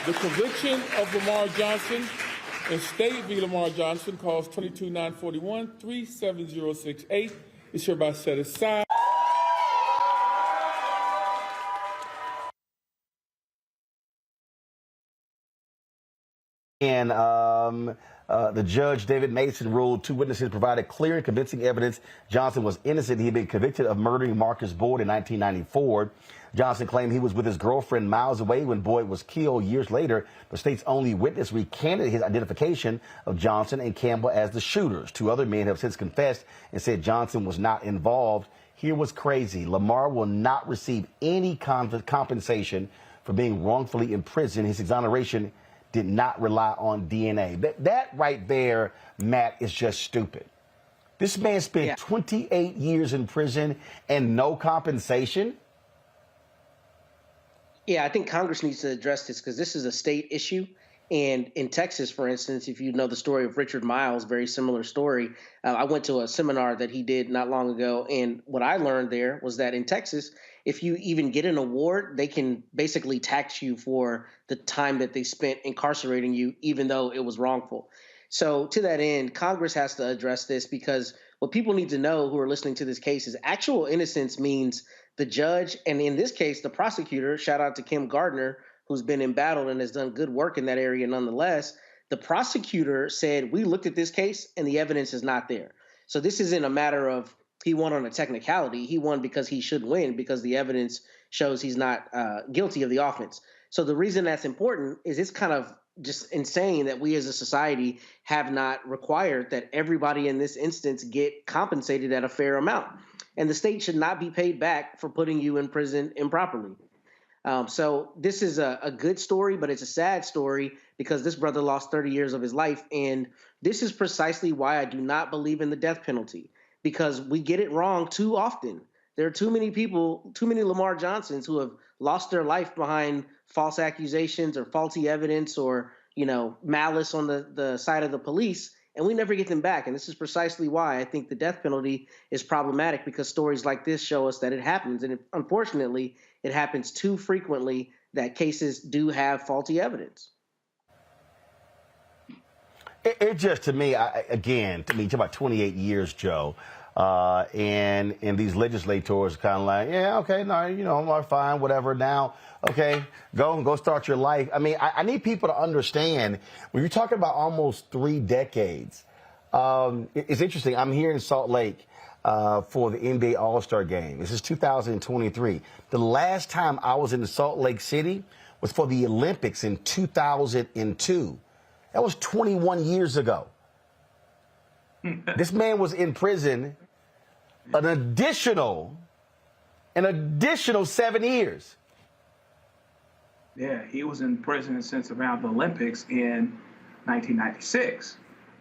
The conviction of Lamar Johnson in State v. Lamar Johnson, calls 22-941-37068, is hereby set aside. And the judge, David Mason, ruled 2 witnesses provided clear and convincing evidence Johnson was innocent. He had been convicted of murdering Marcus Boyd in 1994. Johnson claimed he was with his girlfriend miles away when Boyd was killed. Years later, the state's only witness recanted his identification of Johnson and Campbell as the shooters. 2 other men have since confessed and said Johnson was not involved. Here was crazy. Lamar will not receive any compensation for being wrongfully imprisoned. His exoneration did not rely on DNA. That right there, Matt, is just stupid. This man spent 28 years in prison and no compensation. Yeah, I think Congress needs to address this because this is a state issue. And in Texas, for instance, if you know the story of Richard Miles, very similar story. I went to a seminar that he did not long ago. And what I learned there was that in Texas, if you even get an award, they can basically tax you for the time that they spent incarcerating you, even though it was wrongful. So to that end, Congress has to address this because what people need to know who are listening to this case is actual innocence means the judge, and in this case, the prosecutor, shout out to Kim Gardner, who's been embattled and has done good work in that area nonetheless. The prosecutor said, we looked at this case and the evidence is not there. So this isn't a matter of he won on a technicality. He won because he should win because the evidence shows he's not guilty of the offense. So the reason that's important is it's kind of just insane that we as a society have not required that everybody in this instance get compensated at a fair amount. And the state should not be paid back for putting you in prison improperly. So this is a good story, but it's a sad story because this brother lost 30 years of his life. And this is precisely why I do not believe in the death penalty, because we get it wrong too often. There are too many people, too many Lamar Johnsons who have lost their life behind false accusations or faulty evidence or, malice on the side of the police, and we never get them back. And this is precisely why I think the death penalty is problematic, because stories like this show us that it happens. And unfortunately, it happens too frequently that cases do have faulty evidence. It just, to me, talk about 28 years, Joe, and these legislators kind of like, yeah, okay, no, I'm fine, whatever. Now, okay, go start your life. I mean, I need people to understand when you're talking about almost 3 decades. It's interesting. I'm here in Salt Lake for the NBA All-Star Game. This is 2023. The last time I was in Salt Lake City was for the Olympics in 2002. That was 21 years ago. This man was in prison an additional 7 years. Yeah, he was in prison since around the Olympics in 1996.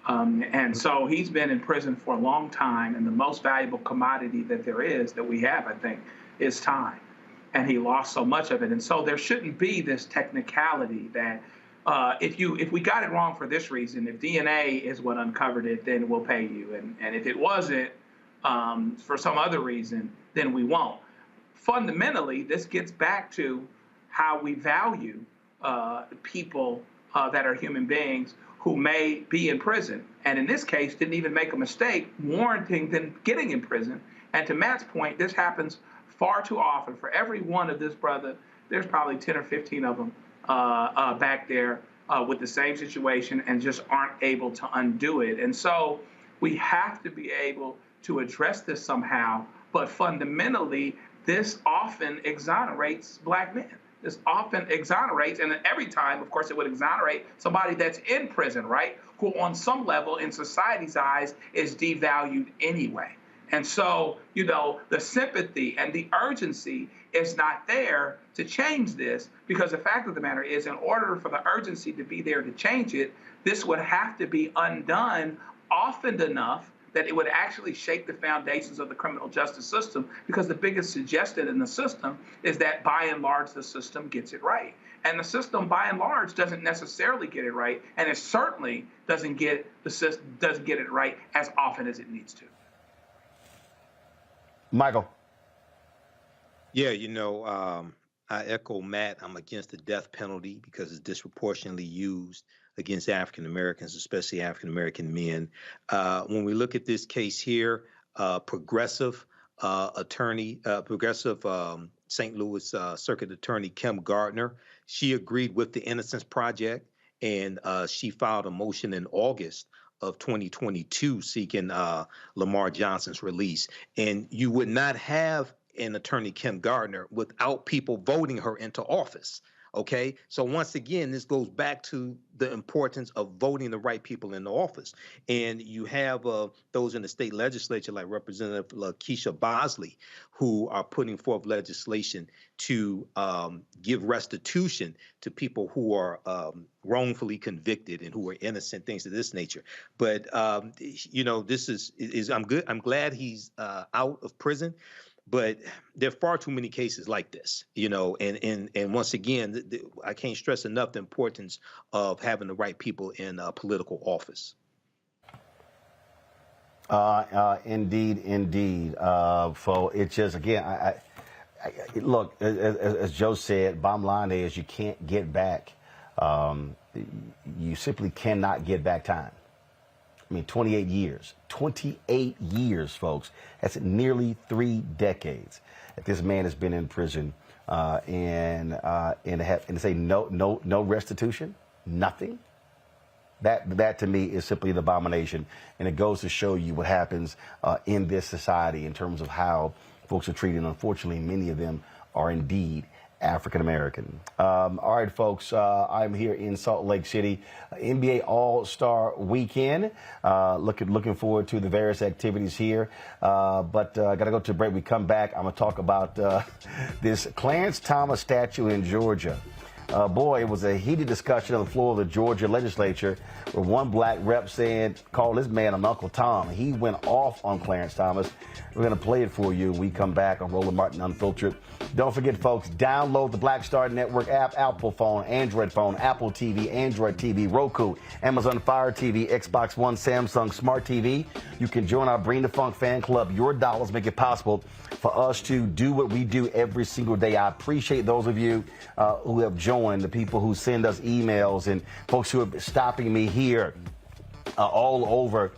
And so he's been in prison for a long time. And the most valuable commodity that there is, that we have, I think, is time. And he lost so much of it. And so there shouldn't be this technicality that if we got it wrong for this reason, if DNA is what uncovered it, then we'll pay you. And if it wasn't for some other reason, then we won't. Fundamentally, this gets back to how we value people that are human beings who may be in prison. And in this case, didn't even make a mistake warranting them getting in prison. And to Matt's point, this happens far too often. For every one of this brother, there's probably 10 or 15 of them back there with the same situation and just aren't able to undo it. And so we have to be able to address this somehow. But fundamentally, this often exonerates black men. This often exonerates, and every time, of course, it would exonerate somebody that's in prison, right? Who on some level in society's eyes is devalued anyway. And so, the sympathy and the urgency is not there to change this, because the fact of the matter is, in order for the urgency to be there to change it, this would have to be undone often enough that it would actually shake the foundations of the criminal justice system, because the biggest suggestion in the system is that, by and large, the system gets it right. And the system, by and large, doesn't necessarily get it right, and it certainly doesn't get it right as often as it needs to. Michael. Yeah, I echo Matt. I'm against the death penalty because it's disproportionately used against African Americans, especially African American men. When we look at this case here, progressive St. Louis Circuit Attorney Kim Gardner, she agreed with the Innocence Project and she filed a motion in August of 2022 seeking Lamar Johnson's release. And you would not have an attorney, Kim Gardner, without people voting her into office. Okay, so once again, this goes back to the importance of voting the right people into office. And you have those in the state legislature like Representative Keisha Bosley, who are putting forth legislation to give restitution to people who are wrongfully convicted and who are innocent, things of this nature. But this is I'm good. I'm glad he's out of prison. But there are far too many cases like this, and once again, I can't stress enough the importance of having the right people in political office. Indeed. So it's just, again, I look, as Joe said, bottom line is you can't get back. You simply cannot get back time. I mean, 28 years. 28 years, folks. That's nearly 3 decades that this man has been in prison, and to say no restitution, nothing. That to me is simply an abomination, and it goes to show you what happens in this society in terms of how folks are treated. Unfortunately, many of them are indeed African American. All right, folks, I'm here in Salt Lake City, NBA All-Star Weekend. Looking forward to the various activities here. But got to go to a break. We come back. I'm going to talk about this Clarence Thomas statue in Georgia. Boy, it was a heated discussion on the floor of the Georgia legislature where one black rep called this man an Uncle Tom. He went off on Clarence Thomas. We're going to play it for you when we come back on Roland Martin Unfiltered. Don't forget, folks, download the Black Star Network app, Apple phone, Android phone, Apple TV, Android TV, Roku, Amazon Fire TV, Xbox One, Samsung Smart TV. You can join our Bring the Funk fan club. Your dollars make it possible for us to do what we do every single day. I appreciate those of you who have joined, the people who send us emails, and folks who are stopping me here all over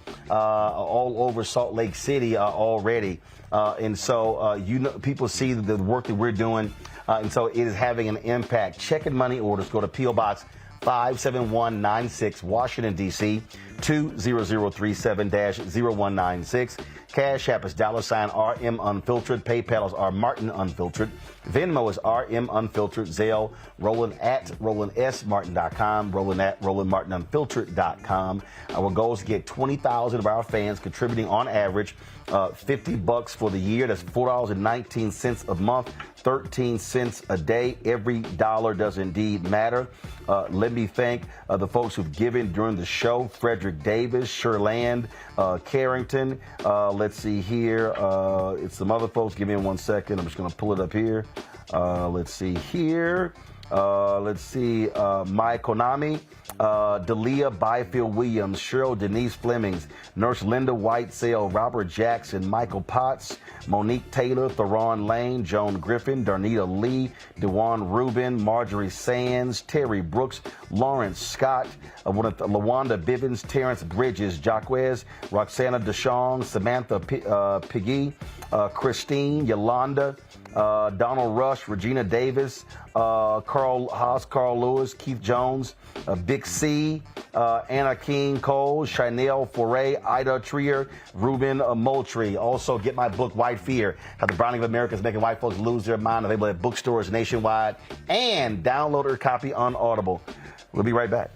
Salt Lake City already. And so, people see the work that we're doing, and so it is having an impact. Checking money orders, go to P.O. Box 57196, Washington, D.C., 20037-0196. Cash App is $RM Unfiltered. PayPal is R Martin Unfiltered. Venmo is RM Unfiltered. Zelle, Roland at RolandSMartin.com. Roland at RolandMartinUnfiltered.com. Our goal is to get 20,000 of our fans contributing on average $50 for the year. That's $4.19 a month, 13 cents a day. Every dollar does indeed matter. Let me thank the folks who've given during the show: Frederick Davis, Sherland, Carrington. Let's see here. It's some other folks. Give me 1 second. I'm just going to pull it up here. Let's see here. Mike Konami, Dalia Byfield Williams, Cheryl Denise Flemings, Nurse Linda Whitesale, Robert Jackson, Michael Potts, Monique Taylor, Theron Lane, Joan Griffin, Darnita Lee, Dewan Rubin, Marjorie Sands, Terry Brooks, Lawrence Scott, Lawanda Bivens, Terrence Bridges, Jaquez, Roxana DeShong, Samantha Piggy, Christine, Yolanda, Donald Rush, Regina Davis, Carl Haas, Carl Lewis, Keith Jones, Big C, Anna King Cole, Chanel Foray, Ida Trier, Ruben Moultrie. Also, get my book, White Fear, How the Browning of America is Making White Folks Lose Their Mind, available at bookstores nationwide, and download her copy on Audible. We'll be right back.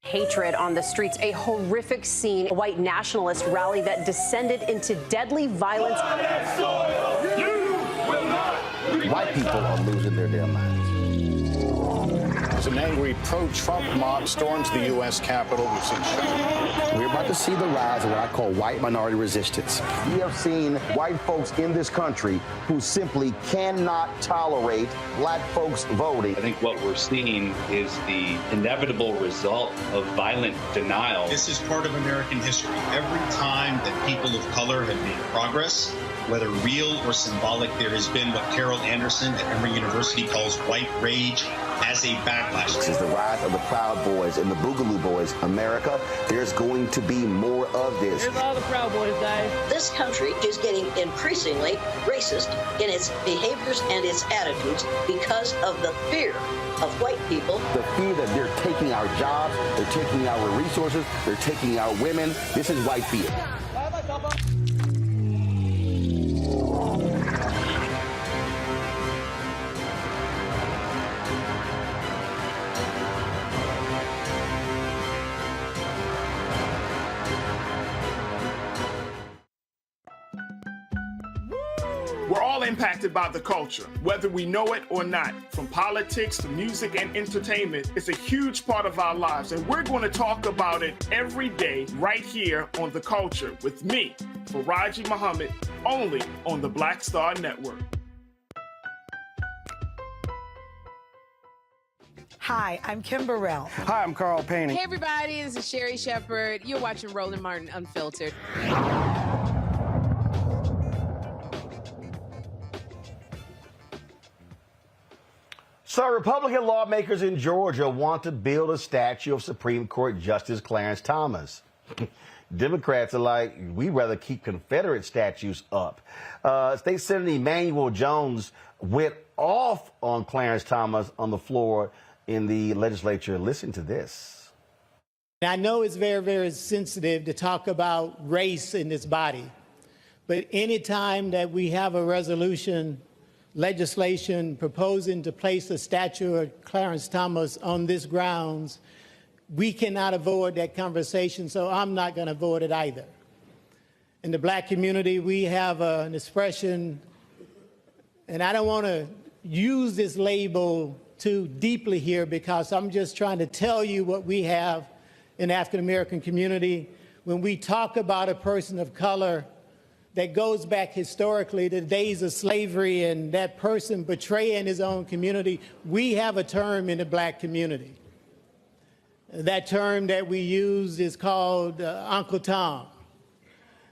Hatred on the streets, a horrific scene, a white nationalist rally that descended into deadly violence. White people are losing their damn minds. As an angry pro-Trump mob storms the U.S. Capitol, we've seen shooting. We're about to see the rise of what I call white minority resistance. We have seen white folks in this country who simply cannot tolerate black folks voting. I think what we're seeing is the inevitable result of violent denial. This is part of American history. Every time that people of color have made progress, whether real or symbolic, there has been what Carol Anderson at Emory University calls white rage as a backlash. This is the rise of the Proud Boys and the Boogaloo Boys. America, there's going to be more of this. Here's all the Proud Boys, guys. This country is getting increasingly racist in its behaviors and its attitudes because of the fear of white people. The fear that they're taking our jobs, they're taking our resources, they're taking our women. This is white fear. We're all impacted by the culture, whether we know it or not. From politics to music and entertainment, it's a huge part of our lives, and we're going to talk about it every day right here on The Culture with me, Faraji Muhammad, only on the Black Star Network. Hi, I'm Kim Burrell. Hi, I'm Carl Payne. Hey, everybody, this is Sherry Shepherd. You're watching Roland Martin Unfiltered. So Republican lawmakers in Georgia want to build a statue of Supreme Court Justice Clarence Thomas. Democrats are like, we'd rather keep Confederate statues up. State Senator Emanuel Jones went off on Clarence Thomas on the floor in the legislature. Listen to this. I know it's very, very sensitive to talk about race in this body, but any time that we have a legislation proposing to place a statue of Clarence Thomas on this grounds, we cannot avoid that conversation, so I'm not going to avoid it either. In the black community, we have an expression, and I don't want to use this label too deeply here because I'm just trying to tell you what we have in the African-American community. When we talk about a person of color that goes back historically to the days of slavery and that person betraying his own community, we have a term in the black community. That term that we use is called Uncle Tom.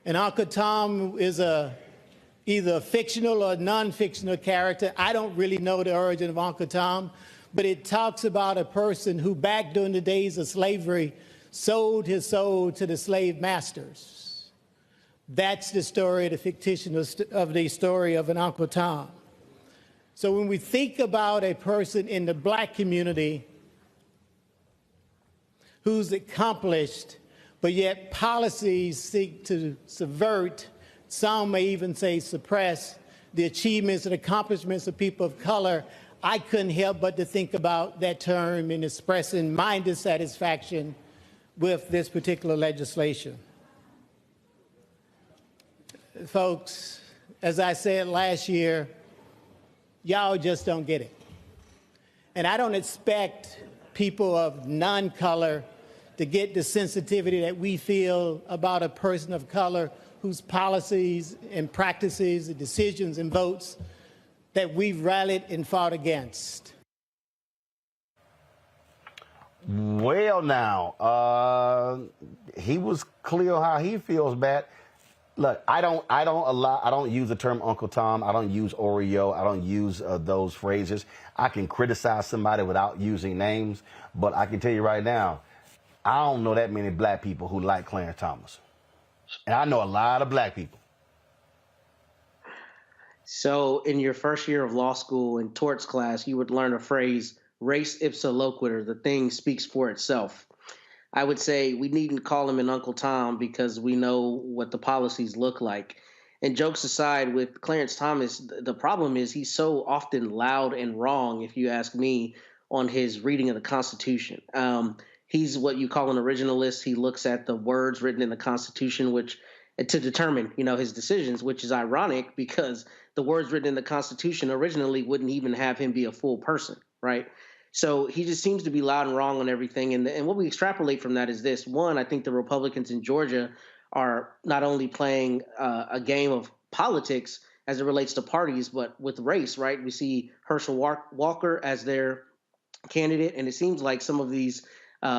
And Uncle Tom is either a fictional or non-fictional character. I don't really know the origin of Uncle Tom, but it talks about a person who back during the days of slavery sold his soul to the slave masters. That's the story, the fictitious of the story of an Uncle Tom. So when we think about a person in the black community who's accomplished, but yet policies seek to subvert, some may even say suppress, the achievements and accomplishments of people of color, I couldn't help but to think about that term in expressing my dissatisfaction with this particular legislation. Folks, as I said last year, y'all just don't get it. And I don't expect people of non-color to get the sensitivity that we feel about a person of color whose policies and practices and decisions and votes that we've rallied and fought against. Well, now, he was clear how he feels bad. Look, I don't use the term Uncle Tom. I don't use Oreo. I don't use those phrases. I can criticize somebody without using names, but I can tell you right now, I don't know that many black people who like Clarence Thomas. And I know a lot of black people. So in your first year of law school in torts class, you would learn a phrase, res ipsa loquitur, the thing speaks for itself. I would say we needn't call him an Uncle Tom because we know what the policies look like. And jokes aside, with Clarence Thomas, the problem is he's so often loud and wrong, if you ask me, on his reading of the Constitution. He's what you call an originalist. He looks at the words written in the Constitution, which to determine, his decisions, which is ironic because the words written in the Constitution originally wouldn't even have him be a full person, right? So he just seems to be loud and wrong on everything. And what we extrapolate from that is this. One, I think the Republicans in Georgia are not only playing a game of politics as it relates to parties, but with race, right? We see Herschel Walker as their candidate, and it seems like some of these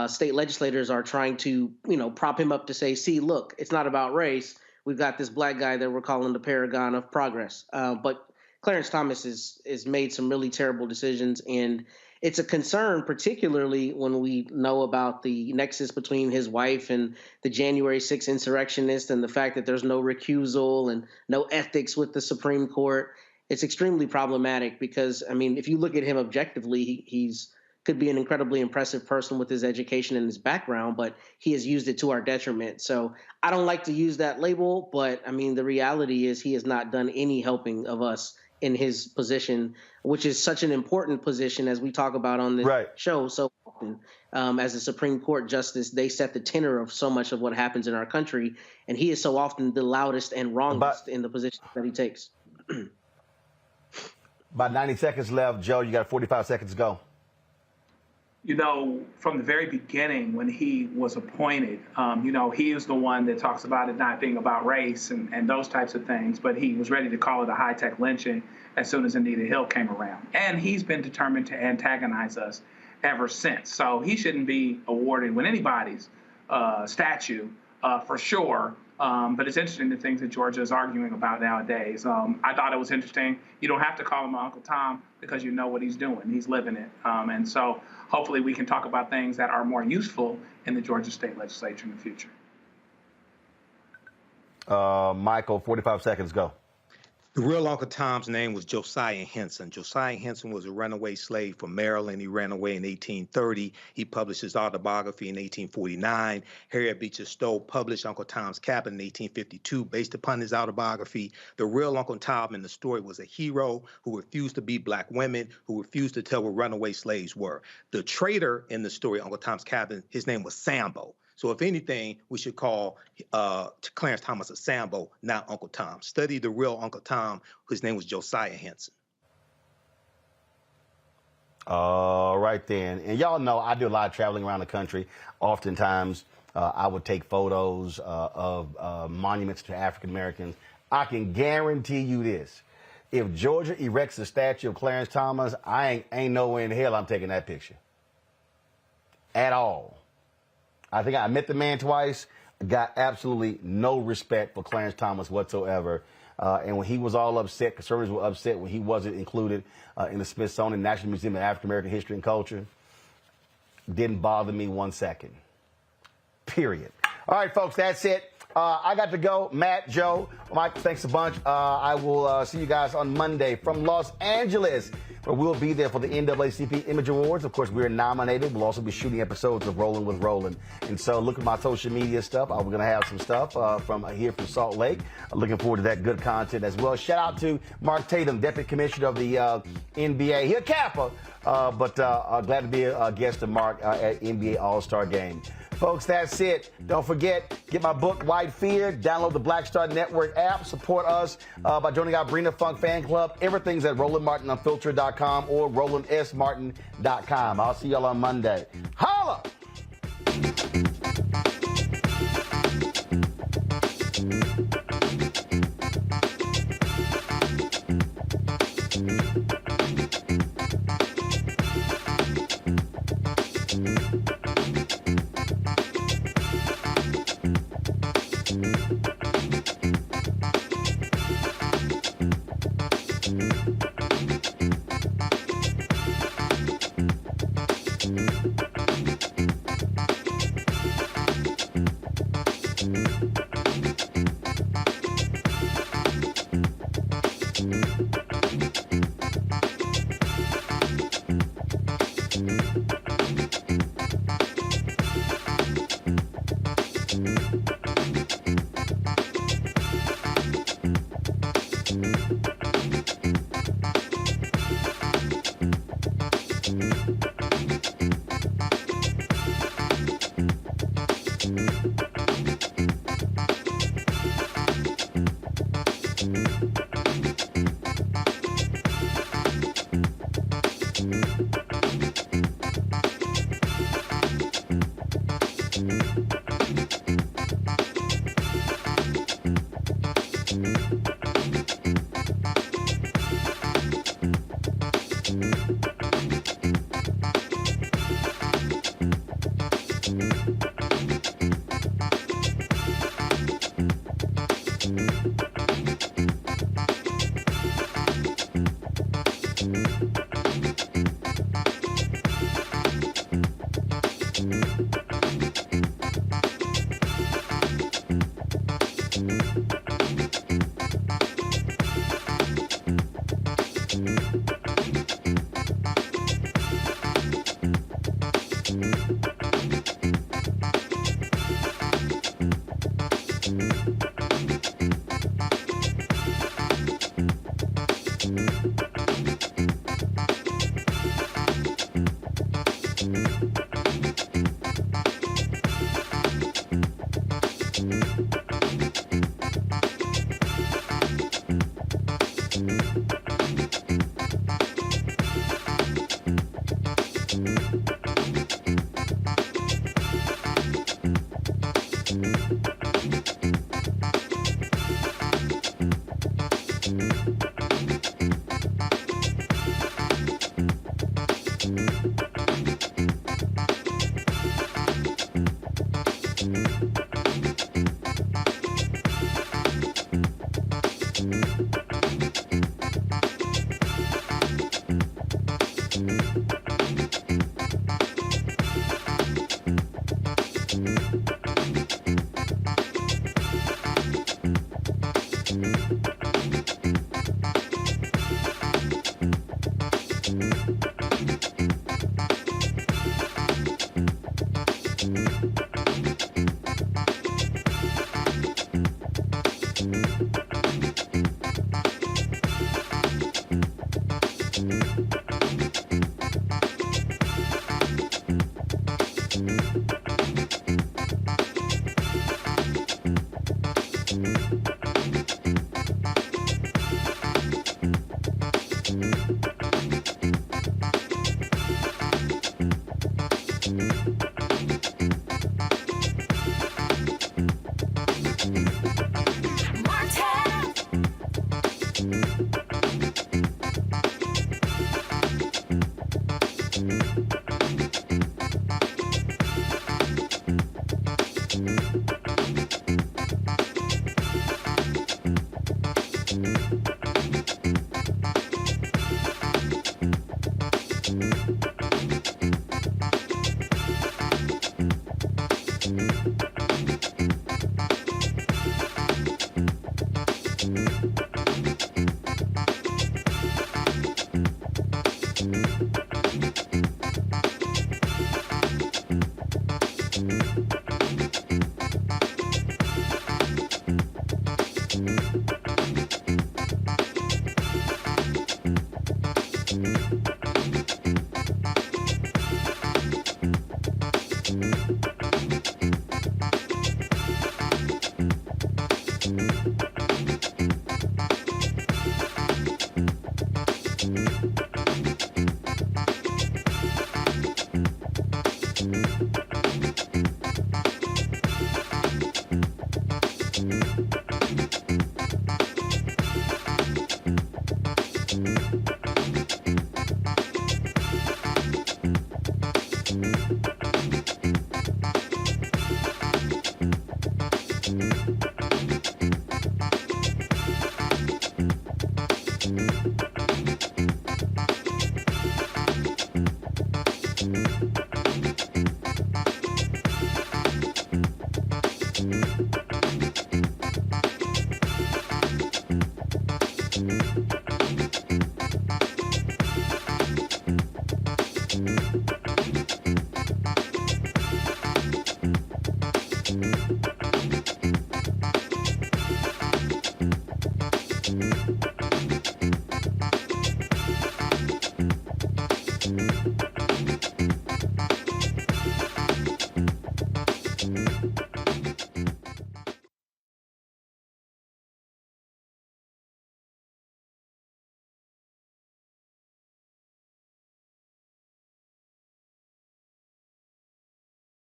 state legislators are trying to, prop him up to say, see, look, it's not about race. we've got this black guy that we're calling the paragon of progress. But Clarence Thomas is made some really terrible decisions, and it's a concern, particularly when we know about the nexus between his wife and the January 6th insurrectionists and the fact that there's no recusal and no ethics with the Supreme Court. It's extremely problematic because, I mean, if you look at him objectively, he's could be an incredibly impressive person with his education and his background, but he has used it to our detriment. So I don't like to use that label, but I mean, the reality is he has not done any helping of us in his position, which is such an important position as we talk about on this show so often. As a Supreme Court justice, they set the tenor of so much of what happens in our country, and he is so often the loudest and wrongest in the position that he takes. About 90 seconds left. Joe, you got 45 seconds to go. You know, from the very beginning when he was appointed, you know, he is the one that talks about it not being about race and those types of things, but he was ready to call it a high-tech lynching as soon as Anita Hill came around. And he's been determined to antagonize us ever since. So he shouldn't be awarded with anybody's statue for sure. But it's interesting the things that Georgia is arguing about nowadays. I thought it was interesting. You don't have to call him Uncle Tom because you know what he's doing. He's living it. And so hopefully we can talk about things that are more useful in the Georgia State Legislature in the future. Michael, 45 seconds, go. The real Uncle Tom's name was Josiah Henson. Josiah Henson was a runaway slave from Maryland. He ran away in 1830. He published his autobiography in 1849. Harriet Beecher Stowe published Uncle Tom's Cabin in 1852 based upon his autobiography. The real Uncle Tom in the story was a hero who refused to beat black women, who refused to tell what runaway slaves were. The traitor in the story, Uncle Tom's Cabin, his name was Sambo. So if anything, we should call Clarence Thomas a Sambo, not Uncle Tom. Study the real Uncle Tom, whose name was Josiah Henson. All right, then. And y'all know I do a lot of traveling around the country. Oftentimes, I would take photos of monuments to African Americans. I can guarantee you this. If Georgia erects a statue of Clarence Thomas, I ain't nowhere in hell I'm taking that picture. At all. I think I met the man twice, got absolutely no respect for Clarence Thomas whatsoever. And when he was all upset, conservatives were upset when he wasn't included in the Smithsonian National Museum of African American History and Culture. Didn't bother me 1 second. Period. All right, folks, that's it. I got to go. Matt, Joe, Mike, thanks a bunch. I will see you guys on Monday from Los Angeles, where we'll be there for the NAACP Image Awards. Of course, we're nominated. We'll also be shooting episodes of Rolling with Roland. And so look at my social media stuff. We're going to have some stuff from here from Salt Lake. Looking forward to that good content as well. Shout out to Mark Tatum, Deputy Commissioner of the NBA. He's a Kappa, but glad to be a guest of Mark at NBA All-Star Game. Folks, that's it. Don't forget, get my book, White Fear. Download the Black Star Network app. Support us by joining our Brina Funk fan club. Everything's at RolandMartinUnfiltered.com or RolandSMartin.com. I'll see y'all on Monday. Holla!